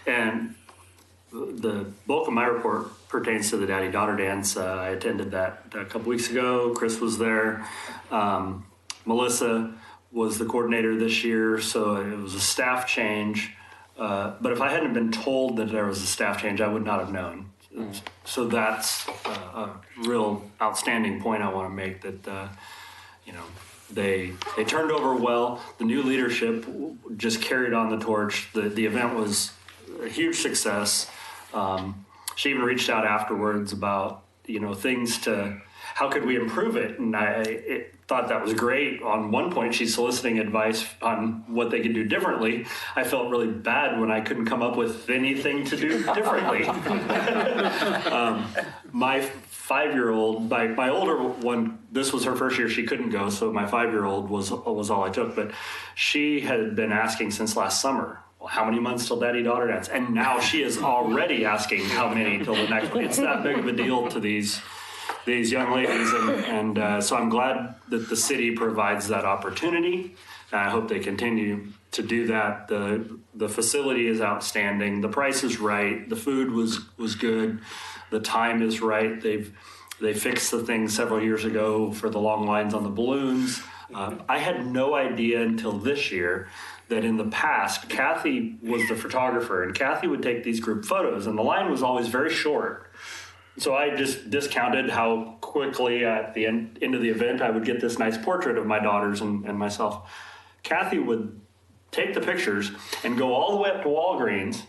And the bulk of my report pertains to the daddy-daughter dance. I attended that a couple weeks ago. Chris was there. Melissa was the coordinator this year, so it was a staff change. But if I hadn't been told that there was a staff change, I would not have known. So that's a real outstanding point I want to make, that they turned over well. The new leadership just carried on the torch. The event was a huge success. She even reached out afterwards about things to how could we improve it, and I thought that was great. On one point, she's soliciting advice on what they could do differently. I felt really bad when I couldn't come up with anything to do differently. My 5-year-old, my older one, this was her first year, she couldn't go, so my 5-year-old was all I took. But she had been asking since last summer, well, how many months till daddy-daughter dance? And now she is already asking how many till the next one. It's that big of a deal to these young ladies, and so I'm glad that the city provides that opportunity. I hope they continue to do that. The facility is outstanding. The price is right. The food was good. The time is right. They fixed the thing several years ago for the long lines on the balloons. I had no idea until this year that in the past, Kathy was the photographer, and Kathy would take these group photos, and the line was always very short. So I just discounted how quickly at the end of the event I would get this nice portrait of my daughters and myself. Kathy would take the pictures and go all the way up to Walgreens,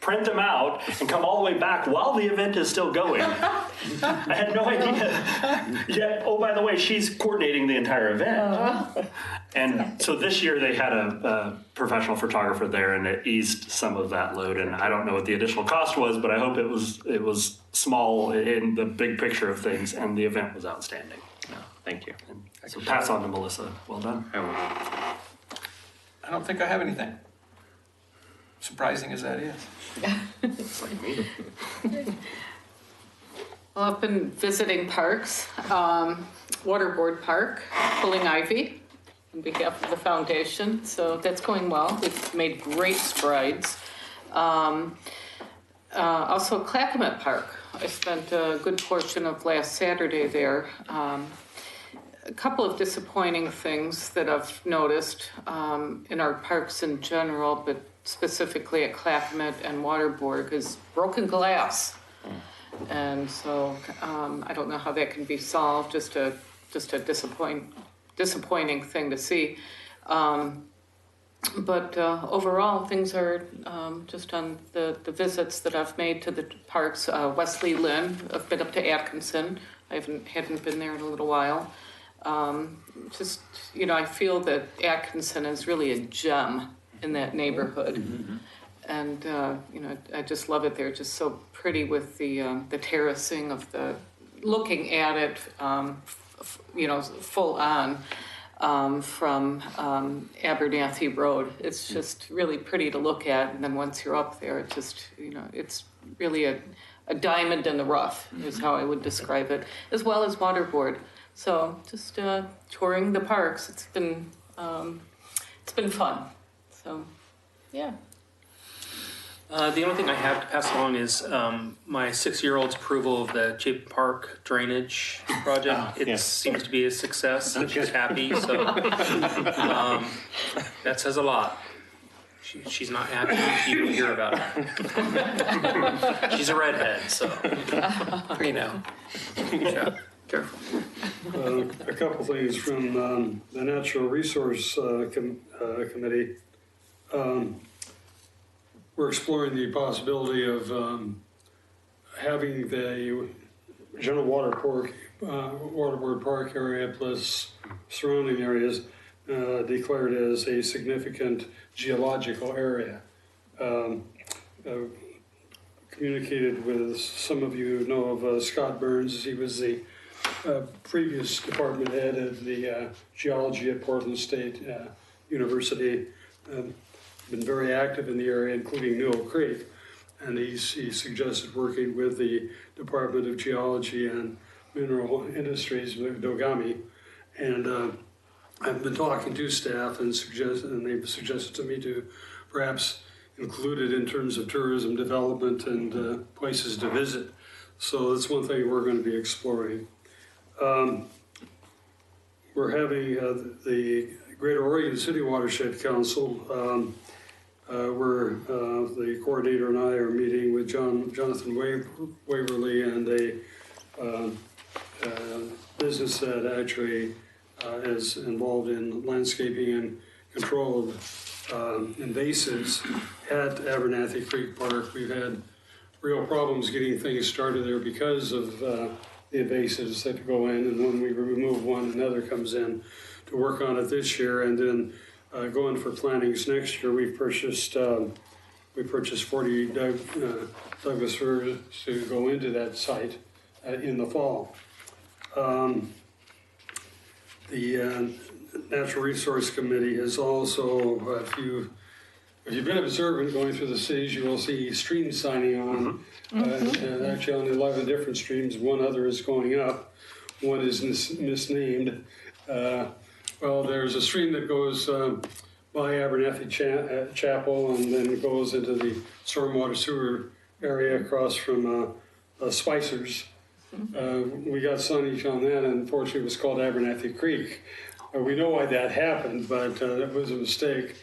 print them out, and come all the way back while the event is still going. I had no idea. Yet, oh, by the way, she's coordinating the entire event. And so this year they had a professional photographer there, and it eased some of that load. And I don't know what the additional cost was, but I hope it was small in the big picture of things, and the event was outstanding. Yeah, thank you. And so pass on to Melissa. Well done. I will. I don't think I have anything. Surprising as that is. It's like me. Well, I've been visiting parks, Waterboard Park, pulling ivy on behalf of the foundation, so that's going well. We've made great strides. Also, Clackamas Park. I spent a good portion of last Saturday there. A couple of disappointing things that I've noticed in our parks in general, but specifically at Clackamas and Waterboard, is broken glass. And so I don't know how that can be solved. Just a disappointing thing to see. But overall, things are just on the visits that I've made to the parks. Wesley Lynn, I've been up to Atkinson. I hadn't been there in a little while. I feel that Atkinson is really a gem in that neighborhood. Mm-hmm. And, I just love it there. Just so pretty with the terracing of looking at it, full on from Abernathy Road. It's just really pretty to look at. And then once you're up there, it just, it's really a diamond in the rough is how I would describe it, as well as Waterboard. So just touring the parks, it's been fun. So, yeah. The only thing I have to pass along is my 6-year-old's approval of the Chapin Park drainage project. It seems to be a success, and she's happy, so that says a lot. She's not happy if you hear about it. She's a redhead, so you know. Yeah, careful. A couple things from the Natural Resource Committee. We're exploring the possibility of having the General Water Board Park area plus surrounding areas declared as a significant geological area. Communicated with some of you know of Scott Burns. He was the previous department head of the geology at Portland State University. Been very active in the area, including Newell Creek, and he suggested working with the Department of Geology and Mineral Industries, Dogami, and I've been talking to staff and they've suggested to me to perhaps include it in terms of tourism development and places to visit. So that's one thing we're going to be exploring. We're having the Greater Oregon City Watershed Council. Where the coordinator and I are meeting with Jonathan Waverly and a business that actually is involved in landscaping and control of invasives at Abernathy Creek Park. We've had real problems getting things started there because of the invasives that go in, and when we remove one, another comes in to work on it this year, and then going for plantings next year. We purchased 40 Douglas firs to go into that site in the fall. The Natural Resource Committee has also, if you've been observant going through the cities, you will see streams signing on. And actually on 11 different streams, one other is going up. One is misnamed. Well, there's a stream that goes by Abernathy Chapel and then goes into the stormwater sewer area across from Spicer's. We got signage on that, and unfortunately it was called Abernathy Creek. We know why that happened, but that was a mistake.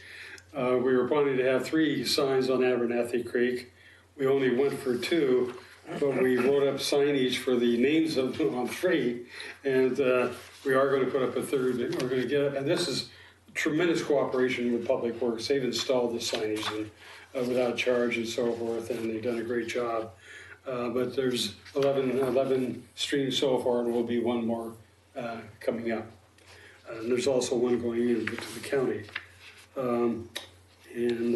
We were planning to have 3 signs on Abernathy Creek. We only went for 2, but we wrote up signage for the names of them on 3, and we are going to put up a 3rd. We're going to get, and this is tremendous cooperation with Public Works. They've installed the signage without charge and so forth, and they've done a great job. But there's 11 streams so far, and will be one more coming up. And there's also one going into the county. And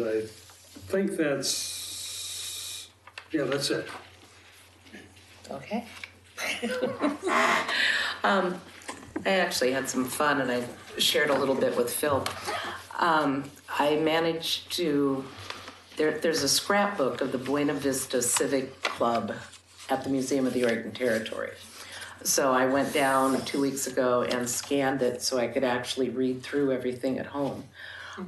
I think that's it. Okay. I actually had some fun, and I shared a little bit with Phil. I managed to, there's a scrapbook of the Buena Vista Civic Club at the Museum of the Oregon Territory. So I went down 2 weeks ago and scanned it so I could actually read through everything at home.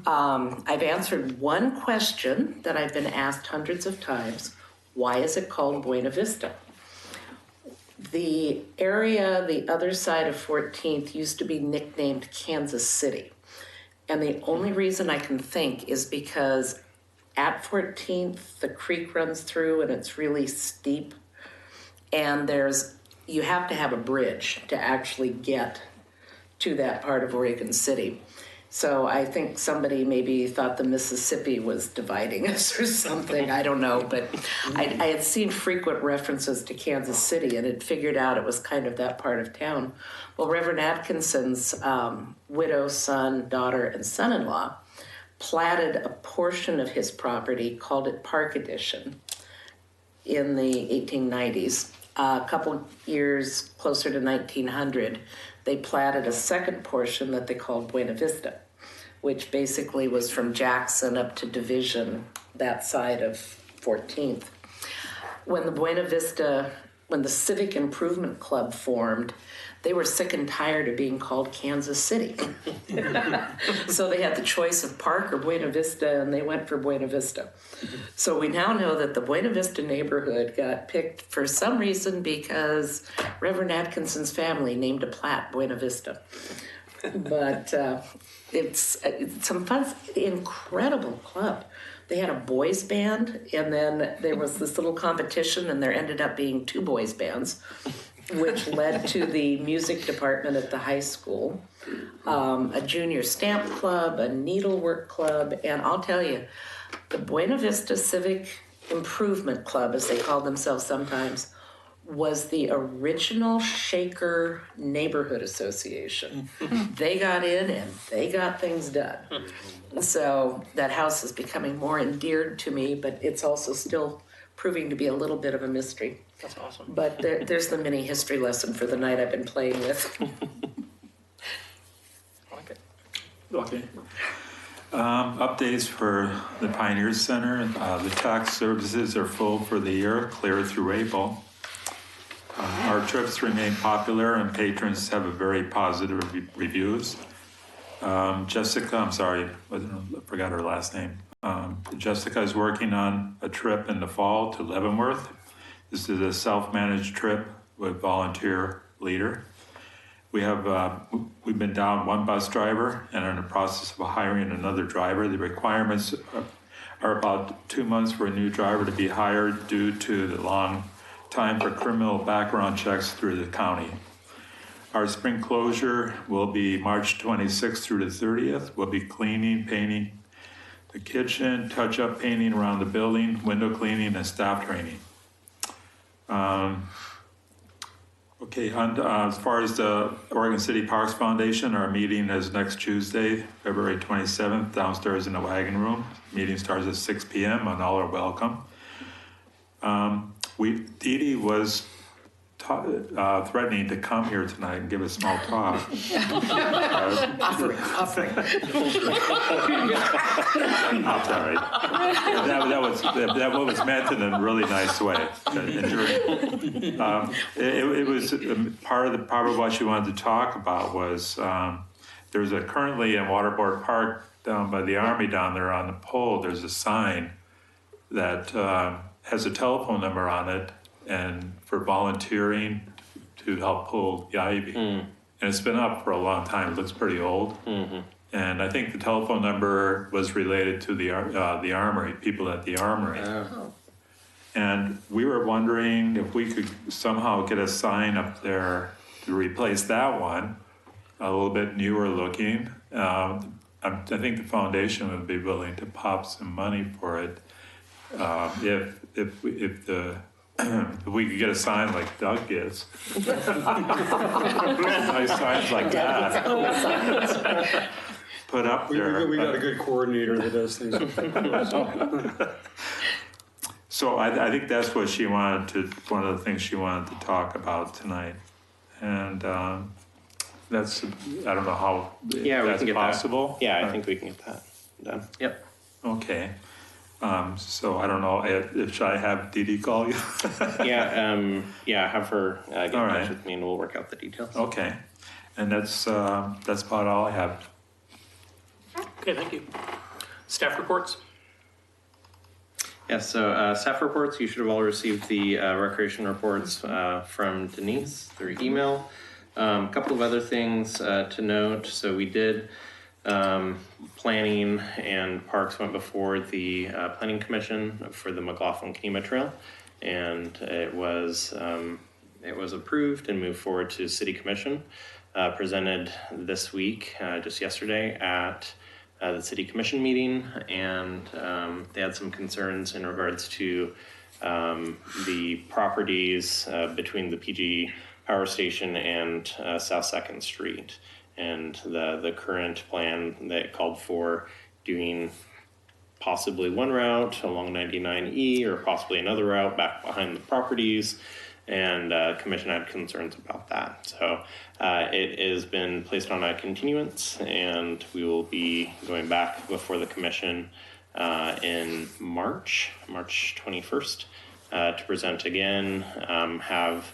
I've answered one question that I've been asked hundreds of times. Why is it called Buena Vista? The area, the other side of 14th, used to be nicknamed Kansas City. And the only reason I can think is because at 14th, the creek runs through and it's really steep. And you have to have a bridge to actually get to that part of Oregon City. So I think somebody maybe thought the Mississippi was dividing us or something. I don't know, but I had seen frequent references to Kansas City and had figured out it was kind of that part of town. Well, Reverend Atkinson's widow, son, daughter, and son-in-law platted a portion of his property, called it Park Addition, in the 1890s. A couple years closer to 1900, they platted a second portion that they called Buena Vista, which basically was from Jackson up to Division, that side of 14th. When the Civic Improvement Club formed, they were sick and tired of being called Kansas City. So they had the choice of Park or Buena Vista, and they went for Buena Vista. So we now know that the Buena Vista neighborhood got picked for some reason because Reverend Atkinson's family named a plat Buena Vista. But it's some fun, incredible club. They had a boys band, and then there was this little competition, and there ended up being 2 boys bands, which led to the music department at the high school, a junior stamp club, a needlework club, and I'll tell you, the Buena Vista Civic Improvement Club, as they call themselves sometimes, was the original Shaker Neighborhood Association. They got in and they got things done. So that house is becoming more endeared to me, but it's also still proving to be a little bit of a mystery. That's awesome. But there's the mini history lesson for the night I've been playing with. I like it. Okay. Updates for the Pioneers Center. The tax services are full for the year, clear through April. Our trips remain popular and patrons have a very positive reviews. Jessica, I'm sorry, I forgot her last name. Jessica is working on a trip in the fall to Leavenworth. This is a self-managed trip with volunteer leader. We've been down 1 bus driver and are in the process of hiring another driver. The requirements are about 2 months for a new driver to be hired due to the long time for criminal background checks through the county. Our spring closure will be March 26th through the 30th. We'll be cleaning, painting the kitchen, touch-up painting around the building, window cleaning, and staff training. As far as the Oregon City Parks Foundation, our meeting is next Tuesday, February 27th, downstairs in the wagon room. Meeting starts at 6 p.m. and all are welcome. Dee was threatening to come here tonight and give a small talk. Offering. I'm sorry. That was meant in a really nice way. It was part of what she wanted to talk about was there's currently in Waterboard Park down by the Army down there on the pole, there's a sign that has a telephone number on it and for volunteering to help pull the ivy. And it's been up for a long time. It looks pretty old. And I think the telephone number was related to the armory, people at the armory. And we were wondering if we could somehow get a sign up there to replace that one, a little bit newer looking. I think the foundation would be willing to pop some money for it if we could get a sign like Doug gets. Nice signs like that. Put up there. We got a good coordinator that does things. So I think that's what she wanted to, one of the things she wanted to talk about tonight. And that's, I don't know how that's possible. That. Yeah, I think we can get that done. Yep. Okay. So I don't know if should I have Dee Dee call you? Have her get in touch right. with me and we'll work out the details. Okay. And that's about all I have. Okay, thank you. Staff reports? Yeah, so staff reports, you should have all received the recreation reports from Denise through email. A couple of other things to note. So we did planning and parks went before the planning commission for the McLaughlin-Kenema Trail, and it was approved and moved forward to city commission. Presented this week, just yesterday at the city commission meeting, and they had some concerns in regards to the properties between the PG power station and South 2nd Street, and the current plan that called for doing possibly one route along 99E or possibly another route back behind the properties, and commission had concerns about that. So it has been placed on a continuance, and we will be going back before the commission in March 21st, to present again, have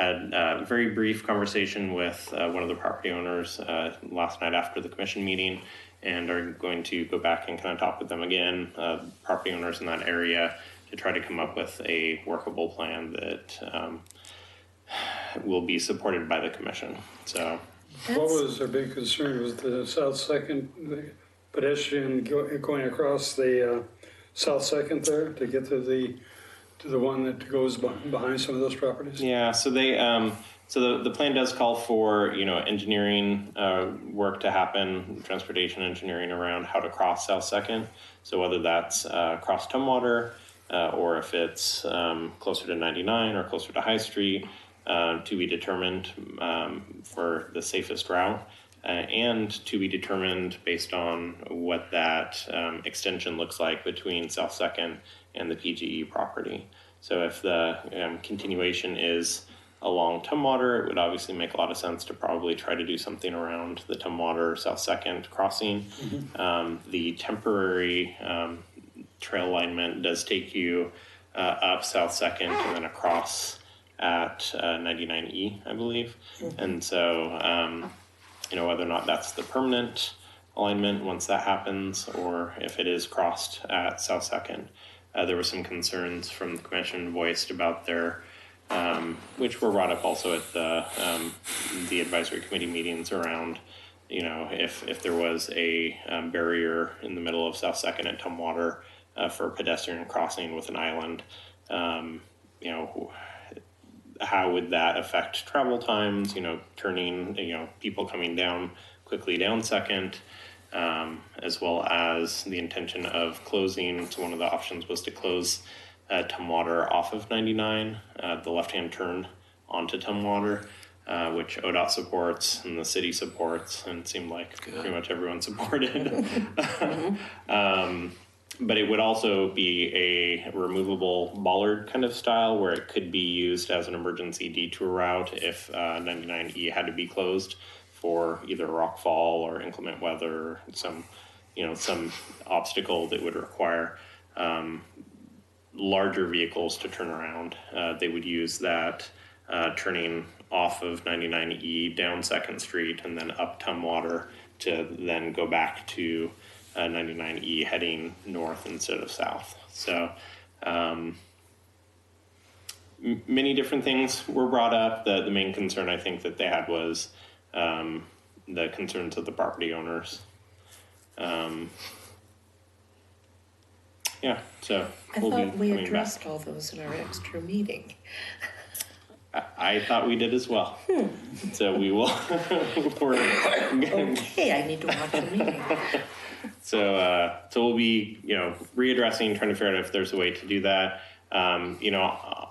had a very brief conversation with one of the property owners last night after the commission meeting, and are going to go back and kind of talk with them again, property owners in that area, to try to come up with a workable plan that will be supported by the commission. So, What was their big concern? Was the South Second, the pedestrian going across the South Second there to get to the one that goes behind some of those properties? yeah, so they so the plan does call for, you know, engineering work to happen, transportation engineering around how to cross South Second. So whether that's across Tumwater or if it's closer to 99 or closer to High Street, to be determined for the safest route, and to be determined based on what that extension looks like between South Second and the PGE property. So if the continuation is along Tumwater, it would obviously make a lot of sense to probably try to do something around the Tumwater South Second crossing. The temporary trail alignment does take you up South Second and then across at 99E, I believe. And so, you know, whether or not that's the permanent alignment once that happens, or if it is crossed at South Second. There were some concerns from the commission voiced about their, which were brought up also at the advisory committee meetings around, you know, if there was a barrier in the middle of South Second at Tumwater for pedestrian crossing with an island, you know, how would that affect travel times, you know, turning, you know, people coming down quickly down Second, as well as the intention of closing. So one of the options was to close Tumwater off of 99, the left-hand turn onto Tumwater, which ODOT supports and the city supports, and it seemed like pretty much everyone supported. But it would also be a removable bollard kind of style where it could be used as an emergency detour route if 99E had to be closed for either rockfall or inclement weather, or some obstacle that would require larger vehicles to turn around. They would use that turning off of 99E down 2nd Street and then up Tumwater to then go back to 99E heading north instead of south. So many different things were brought up. The main concern I think that they had was the concerns of the property owners. Yeah, so I thought we addressed all those in our extra meeting. I thought we did as well. So we will. Okay, I need to watch the meeting. So we'll be, you know, readdressing, trying to figure out if there's a way to do that. You know,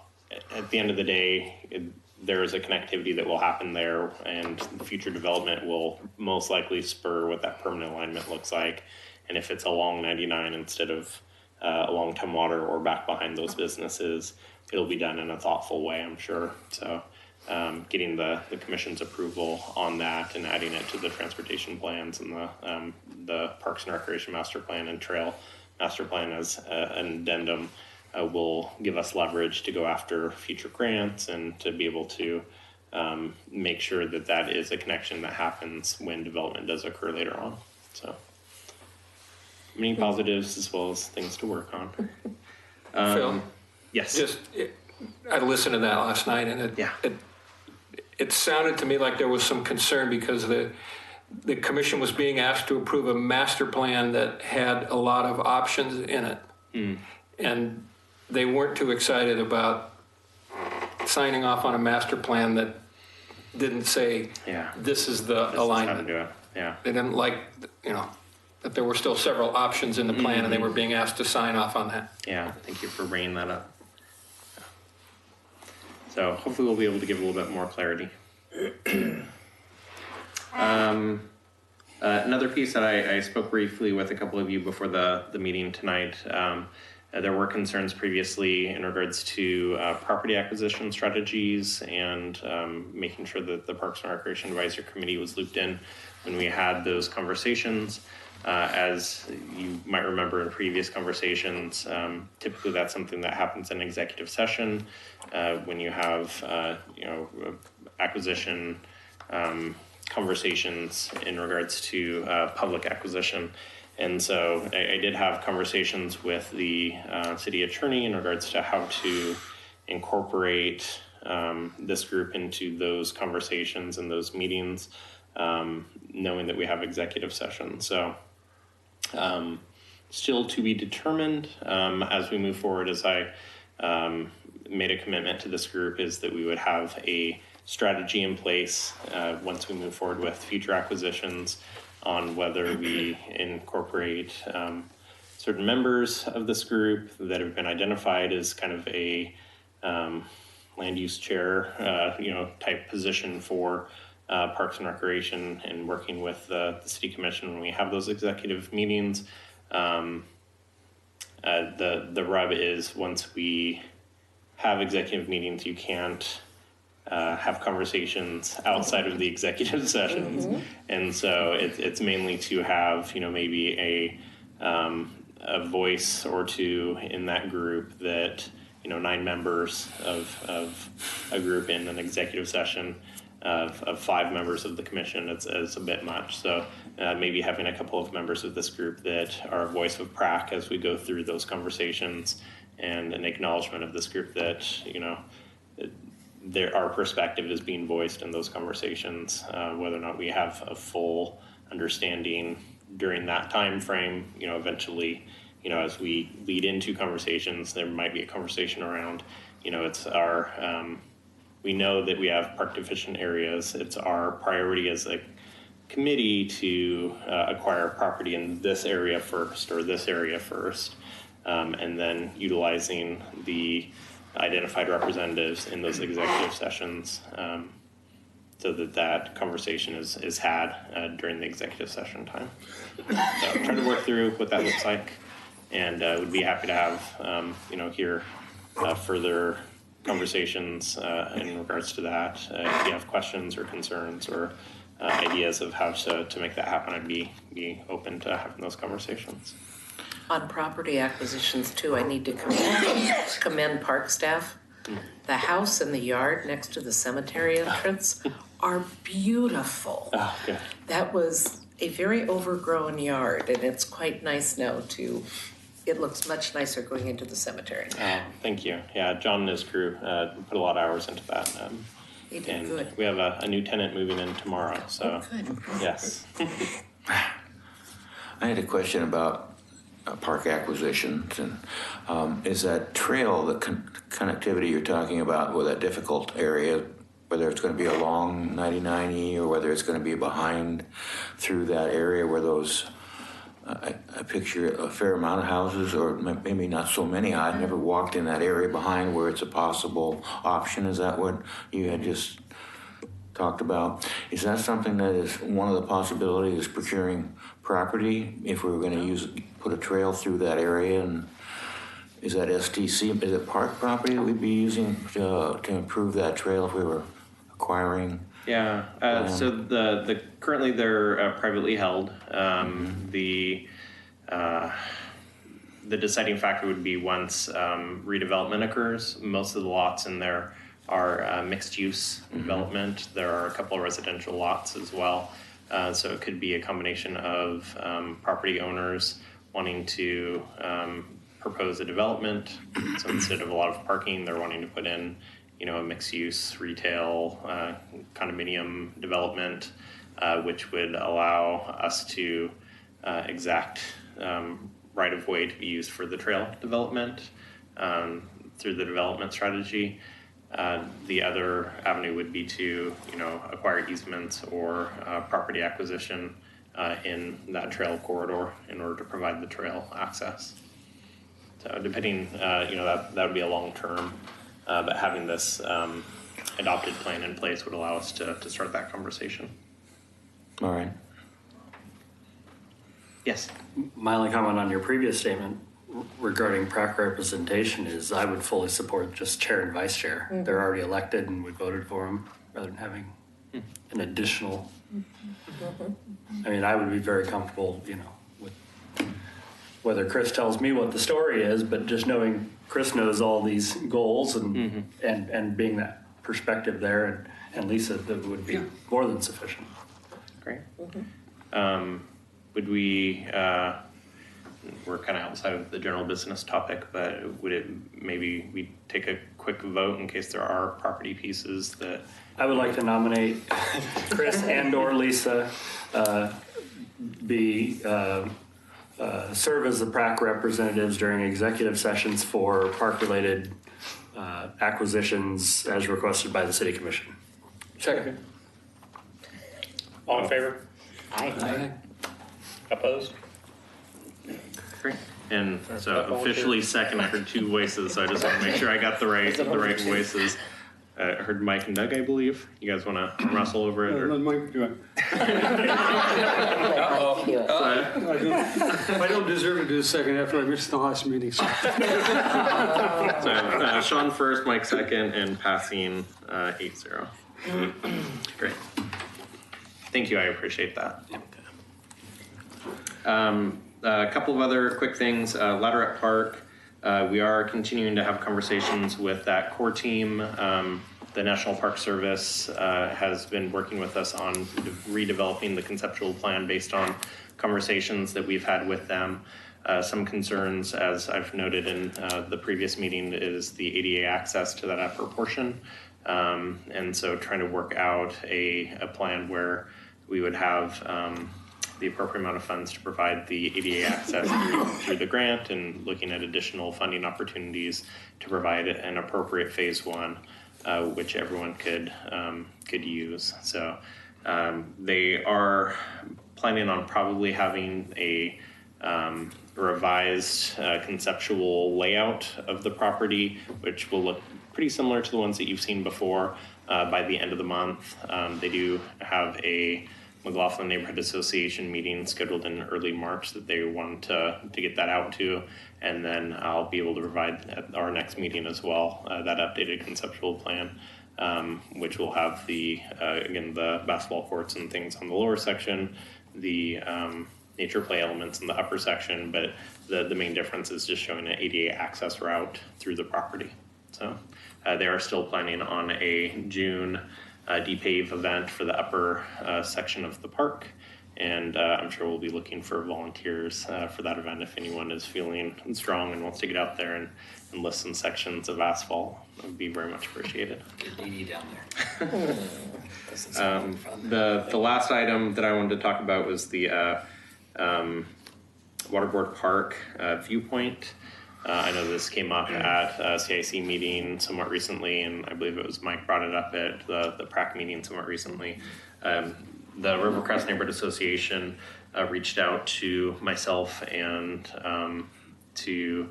at the end of the day, there is a connectivity that will happen there, and future development will most likely spur what that permanent alignment looks like. And if it's along 99 instead of along Tumwater or back behind those businesses, it'll be done in a thoughtful way, I'm sure. So getting the commission's approval on that and adding it to the transportation plans and the Parks and Recreation Master Plan and Trail Master Plan as an addendum will give us leverage to go after future grants and to be able to make sure that that is a connection that happens when development does occur later on. So many positives as well as things to work on. Phil? Yes. I listened to that last night, and it sounded to me like there was some concern because the commission was being asked to approve a master plan that had a lot of options in it. And they weren't too excited about signing off on a master plan that didn't say, this is the alignment. This is how to do it. Yeah. They didn't like, you know, that there were still several options in the plan and they were being asked to sign off on that. Yeah, thank you for bringing that up. So hopefully we'll be able to give a little bit more clarity. Another piece that I spoke briefly with a couple of you before the meeting tonight, there were concerns previously in regards to property acquisition strategies and making sure that the Parks and Recreation Advisory Committee was looped in when we had those conversations. As you might remember in previous conversations, typically that's something that happens in executive session when you have, acquisition conversations in regards to public acquisition. And so I did have conversations with the city attorney in regards to how to incorporate this group into those conversations and those meetings, knowing that we have executive session. So still to be determined as we move forward. As I made a commitment to this group, is that we would have a strategy in place once we move forward with future acquisitions on whether we incorporate certain members of this group that have been identified as kind of a land use chair, type position for Parks and Recreation, and working with the City Commission when we have those executive meetings. The rub is once we have executive meetings, you can't have conversations outside of the executive sessions. And so it's mainly to have, maybe a voice or two in that group that, 9 members of a group in an executive session of 5 members of the commission is a bit much. So maybe having a couple of members of this group that are a voice of PRAC as we go through those conversations, and an acknowledgement of this group that, our perspective is being voiced in those conversations, whether or not we have a full understanding during that time frame. Eventually, as we lead into conversations, there might be a conversation around, it's our, we know that we have park deficient areas. It's our priority as a committee to acquire property in this area first, or this area first, and then utilizing the identified representatives in those executive sessions, so that conversation is had during the executive session time. So I'm trying to work through what that looks like, and would be happy to have hear further conversations in regards to that. If you have questions or concerns or ideas of how to make that happen, I'd be open to having those conversations. On property acquisitions too, I need to commend park staff. The house and the yard next to the cemetery entrance are beautiful. Oh, good. That was a very overgrown yard, and it's quite nice now too. It looks much nicer going into the cemetery. Thank you. Yeah, John and his crew put a lot of hours into that. They did And good. we have a new tenant moving in tomorrow, so Good. yes. I had a question about park acquisitions, and is that trail, the connectivity you're talking about with that difficult area, whether it's going to be along 9090 or whether it's going to be behind through that area where those, I picture a fair amount of houses, or maybe not so many. I've never walked in that area behind where it's a possible option. Is that what you had just talked about? Is that something that is one of the possibilities, procuring property if we were going to put a trail through that area? And is that STC, is it park property that we'd be using to improve that trail if we were acquiring? Yeah, so the currently they're privately held. The deciding factor would be once redevelopment occurs. Most of the lots in there are mixed use development. There are a couple of residential lots as well. So it could be a combination of property owners wanting to propose a development. So instead of a lot of parking, they're wanting to put in, a mixed-use retail condominium development, which would allow us to exact right-of-way to be used for the trail development through the development strategy. The other avenue would be to, acquire easements or property acquisition in that trail corridor in order to provide the trail access. So depending, that would be a long term, but having this adopted plan in place would allow us to start that conversation. All right. Yes. My only comment on your previous statement regarding PRAC representation is I would fully support just chair and vice chair. They're already elected and we voted for them rather than having an additional. I mean, I would be very comfortable, whether Chris tells me what the story is, but just knowing Chris knows all these goals and being that perspective there, and Lisa, that would be more than sufficient. Great. Would we, we're kind of outside of the general business topic, but would it maybe we take a quick vote in case there are property pieces that I would like to nominate Chris and/or Lisa serve as the PrAC representatives during executive sessions for park-related acquisitions as requested by the City Commission. Second. All in favor? Aye. Opposed? Great. And so officially second, I heard two voices, so I just want to make sure I got the right voices. I heard Mike and Doug, I believe. You guys want to wrestle over it? Or? Let Mike do it. I don't deserve to do the second after I missed the last meeting. So. So Sean first, Mike second, and passing 8-0. Great. Thank you, I appreciate that. A couple of other quick things. Ladderette Park, we are continuing to have conversations with that core team. The National Park Service has been working with us on redeveloping the conceptual plan based on conversations that we've had with them. Some concerns, as I've noted in the previous meeting, is the ADA access to that upper portion. And so trying to work out a plan where we would have the appropriate amount of funds to provide the ADA access through the grant, and looking at additional funding opportunities to provide an appropriate phase one, which everyone could use. So they are planning on probably having a revised conceptual layout of the property, which will look pretty similar to the ones that you've seen before by the end of the month. They do have a McLaughlin Neighborhood Association meeting scheduled in early March that they want to get that out to, and then I'll be able to provide at our next meeting as well that updated conceptual plan, which will have the again the basketball courts and things on the lower section, the nature play elements in the upper section, but the main difference is just showing an ADA access route through the property. So they are still planning on a June DPAVE event for the upper section of the park, and I'm sure we'll be looking for volunteers for that event if anyone is feeling strong and wants to get out there and list some sections of asphalt. It would be very much appreciated. Get DD down there. The last item that I wanted to talk about was the Waterboard Park viewpoint. I know this came up at a CIC meeting somewhat recently, and I believe it was Mike brought it up at the PrAC meeting somewhat recently. The Rivercrest Neighborhood Association reached out to myself and to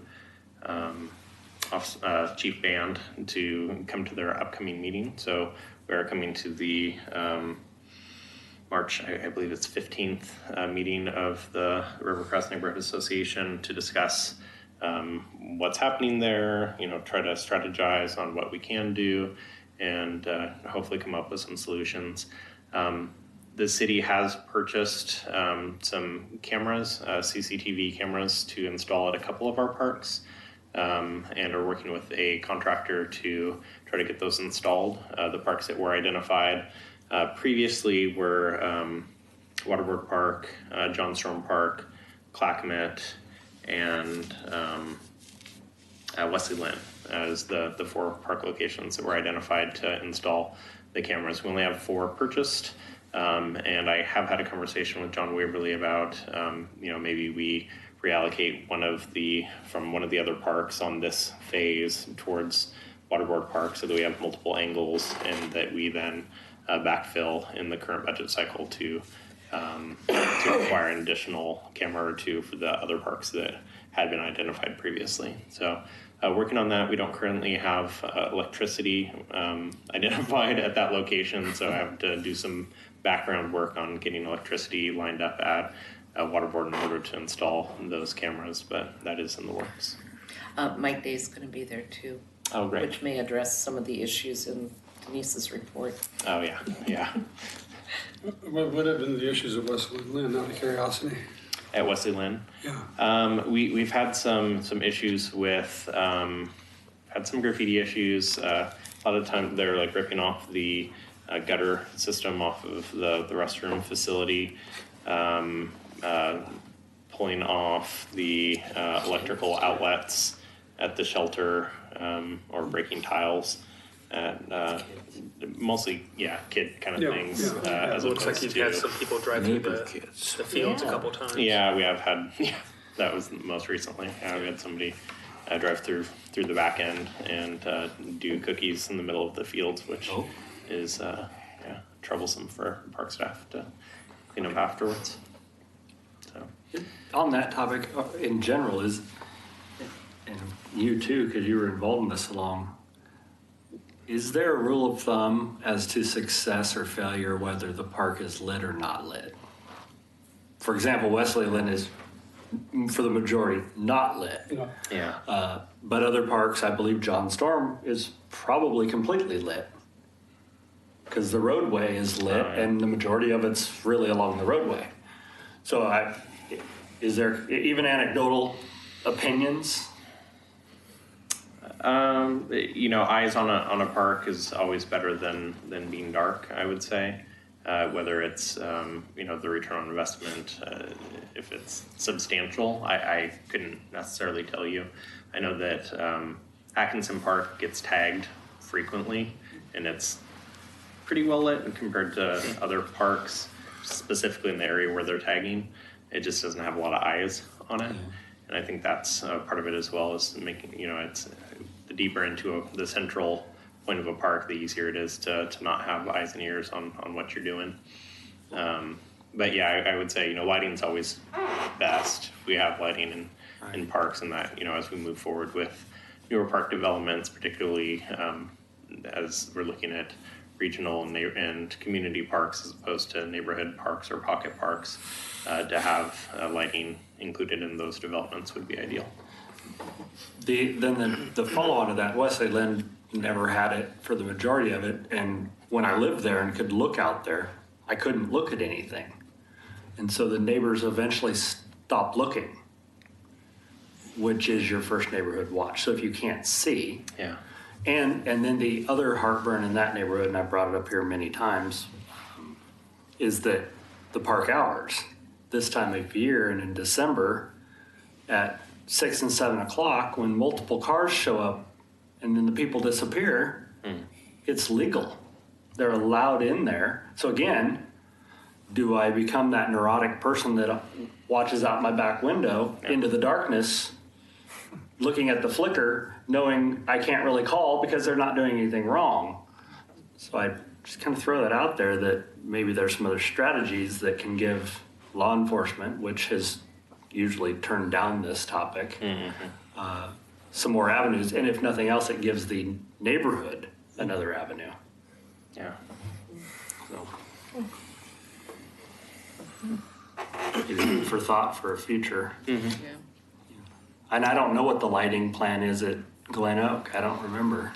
Chief Band to come to their upcoming meeting. So we are coming to the March, I believe it's 15th meeting of the Rivercrest Neighborhood Association to discuss what's happening there, try to strategize on what we can do, and hopefully come up with some solutions. The city has purchased some cameras, CCTV cameras, to install at a couple of our parks, and are working with a contractor to try to get those installed. The parks that were identified previously were Waterboard Park, Johnstone Park, Clackamas, and Wesley Lynn as the 4 park locations that were identified to install the cameras. We only have 4 purchased, and I have had a conversation with John Waverly about maybe we reallocate from one of the other parks on this phase towards Waterboard Park so that we have multiple angles, and that we then backfill in the current budget cycle to acquire an additional camera or 2 for the other parks that had been identified previously. So working on that. We don't currently have electricity identified at that location, so I have to do some background work on getting electricity lined up at Waterboard in order to install those cameras, but that is in the works. Mike Day's going to be there too. Oh, great. Which may address some of the issues in Denise's report. Oh, yeah. What have been the issues of Wesley Lynn, out of curiosity? at Wesley Lynn. Yeah. We've had some issues with had some graffiti issues. A lot of the time they're like ripping off the gutter system off of the restroom facility, pulling off the electrical outlets at the shelter, or breaking tiles. Mostly, kid kind of Yeah, things. yeah. As It looks like opposed you've had to- some people drive through Neighbor the kids. fields a Yeah. couple times. Yeah, we have had. Yeah, that was most recently. Yeah, we had somebody drive through the back end and do cookies in the middle of the fields, which is troublesome for park staff to clean up afterwards. So On that topic, in general, and you too, because you were involved in this along, is there a rule of thumb as to success or failure whether the park is lit or not lit? For example, Wesley Lynn is, for the majority, not lit. No. yeah, But other parks, I believe John Storm is probably completely lit. Because the roadway is lit and the majority of it's really along the roadway. So is there even anecdotal opinions? Eyes on a park is always better than being dark, I would say. Whether it's the return on investment, if it's substantial, I couldn't necessarily tell you. I know that Atkinson Park gets tagged frequently, and it's pretty well lit compared to other parks, specifically in the area where they're tagging. It just doesn't have a lot of eyes on it, and I think that's part of it as well, is making it's the deeper into the central point of a park, the easier it is to not have eyes and ears on what you're doing. But yeah, I would say lighting's always best. We have lighting in parks, and that as we move forward with newer park developments, particularly as we're looking at regional and community parks as opposed to neighborhood parks or pocket parks, to have lighting included in those developments would be ideal. The follow-on to that, Wesley Lynn never had it for the majority of it, and when I lived there and could look out there, I couldn't look at anything. And so the neighbors eventually stopped looking, which is your first neighborhood watch. So if you can't see, Yeah. and then the other heartburn in that neighborhood, and I've brought it up here many times, is that the park hours this time of year and in December at 6 and 7 o'clock, when multiple cars show up and then the people disappear, it's legal. They're allowed in there. So again, do I become that neurotic person that watches out my back window into the darkness, looking at the flicker, knowing I can't really call because they're not doing anything wrong? So I just kind of throw that out there, that maybe there's some other strategies that can give law enforcement, which has usually turned down this topic, some more avenues. And if nothing else, it gives the neighborhood another avenue. Yeah. So, maybe food for thought for a future. Yeah. And I don't know what the lighting plan is at Glen Oak. I don't remember.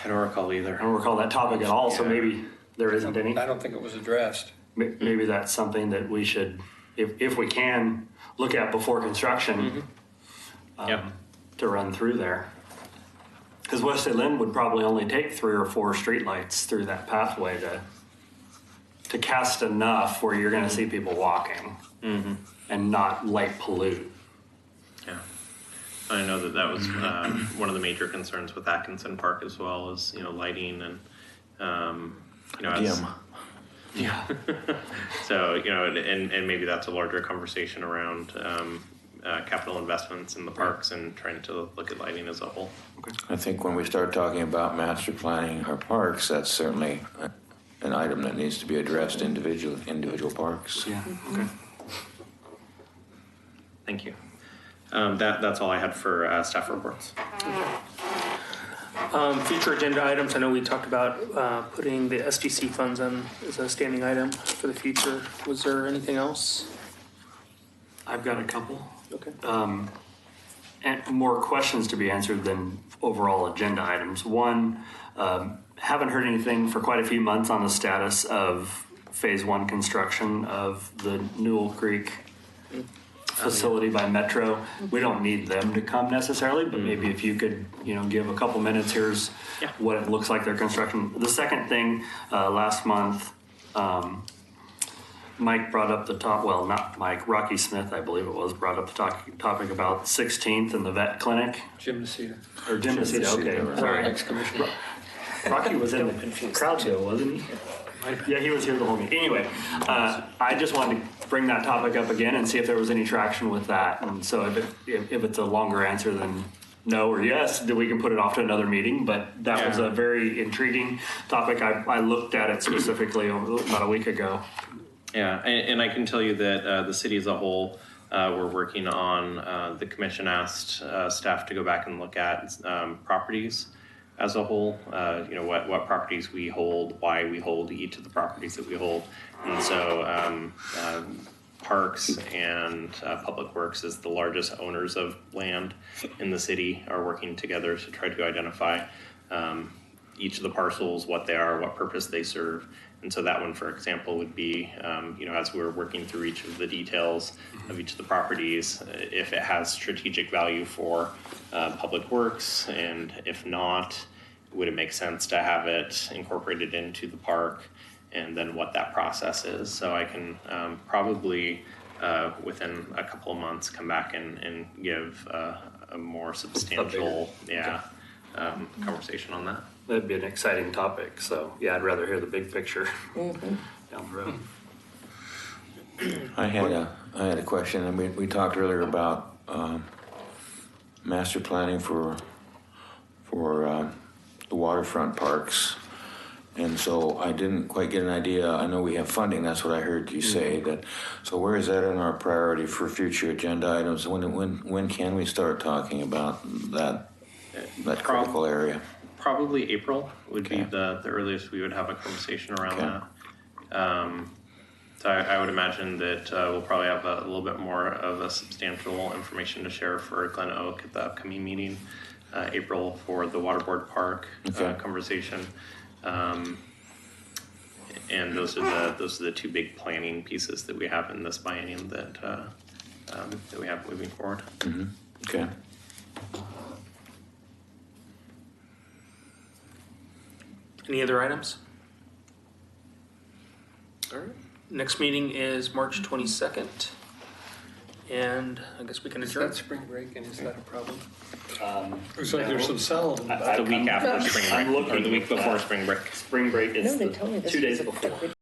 I don't recall either. I don't recall that topic at all, so Yeah. maybe there isn't any. I don't think it was addressed. Maybe that's something that we should, if we can, look at before construction, Yeah. to run through there. Because Wesley Lynn would probably only take 3 or 4 streetlights through that pathway to cast enough where you're going to see people walking and not light pollute. Yeah. I know that was one of the major concerns with Atkinson Park as well, is lighting and as, Dim. Yeah. so and maybe that's a larger conversation around capital investments in the parks and trying to look at lighting as a whole. I think when we start talking about master planning our parks, that's certainly an item that needs to be addressed individual parks. Yeah. Okay. Thank you. That's all I had for staff reports. Future agenda items, I know we talked about putting the SDC funds on as a standing item for the future. Was there anything else? I've got a couple. Okay. And more questions to be answered than overall agenda items. One, haven't heard anything for quite a few months on the status of phase 1 construction of the Newell Creek facility by Metro. We don't need them to come necessarily, but maybe if you could, give a couple minutes, here's Yeah. what it looks like their construction. The second thing, last month, Mike brought up not Mike, Rocky Smith, I believe it was, brought up the topic about 16th and the vet clinic. Jim Nacita, Or Jim Nacita, okay, sorry. ex-commissioner. Rocky was in the crowd show, wasn't he? Yeah, he was here the whole meeting. Anyway, I just wanted to bring that topic up again and see if there was any traction with that. And so if it's a longer answer than no or yes, then we can put it off to another meeting. But that was a very intriguing topic. I looked at it specifically about a week ago. Yeah, and I can tell you that the city as a whole, we're working on, the commission asked staff to go back and look at properties as a whole, what properties we hold, why we hold each of the properties that we hold. And so Parks and Public Works as the largest owners of land in the city are working together to try to identify each of the parcels, what they are, what purpose they serve. And so that one, for example, would be, as we're working through each of the details of each of the properties, if it has strategic value for Public Works, and if not, would it make sense to have it incorporated into the park, and then what that process is. So I can probably, within a couple of months, come back and give a more substantial, conversation on that. That'd be an exciting topic. So yeah, I'd rather hear the big picture down the road. I had a question, and we talked earlier about master planning for the waterfront parks, and so I didn't quite get an idea. I know we have funding. That's what I heard you say. So where is that in our priority for future agenda items? When can we start talking about that critical area? Probably April would be the earliest we would have a conversation around that. So I would imagine that we'll probably have a little bit more of a substantial information to share for Glen Oak at the upcoming meeting, April, for the Waterboard Park conversation. And those are the two big planning pieces that we have in this biennium that we have moving forward. Mm-hmm. Okay. Any other items? All right. Next meeting is March 22nd. And I guess we can Is adjourn. that spring break, and is that a problem? Looks like there's some salad in the back. The week after spring break, or the week before spring break. Spring break is No, they told me this 2 days was a before. quick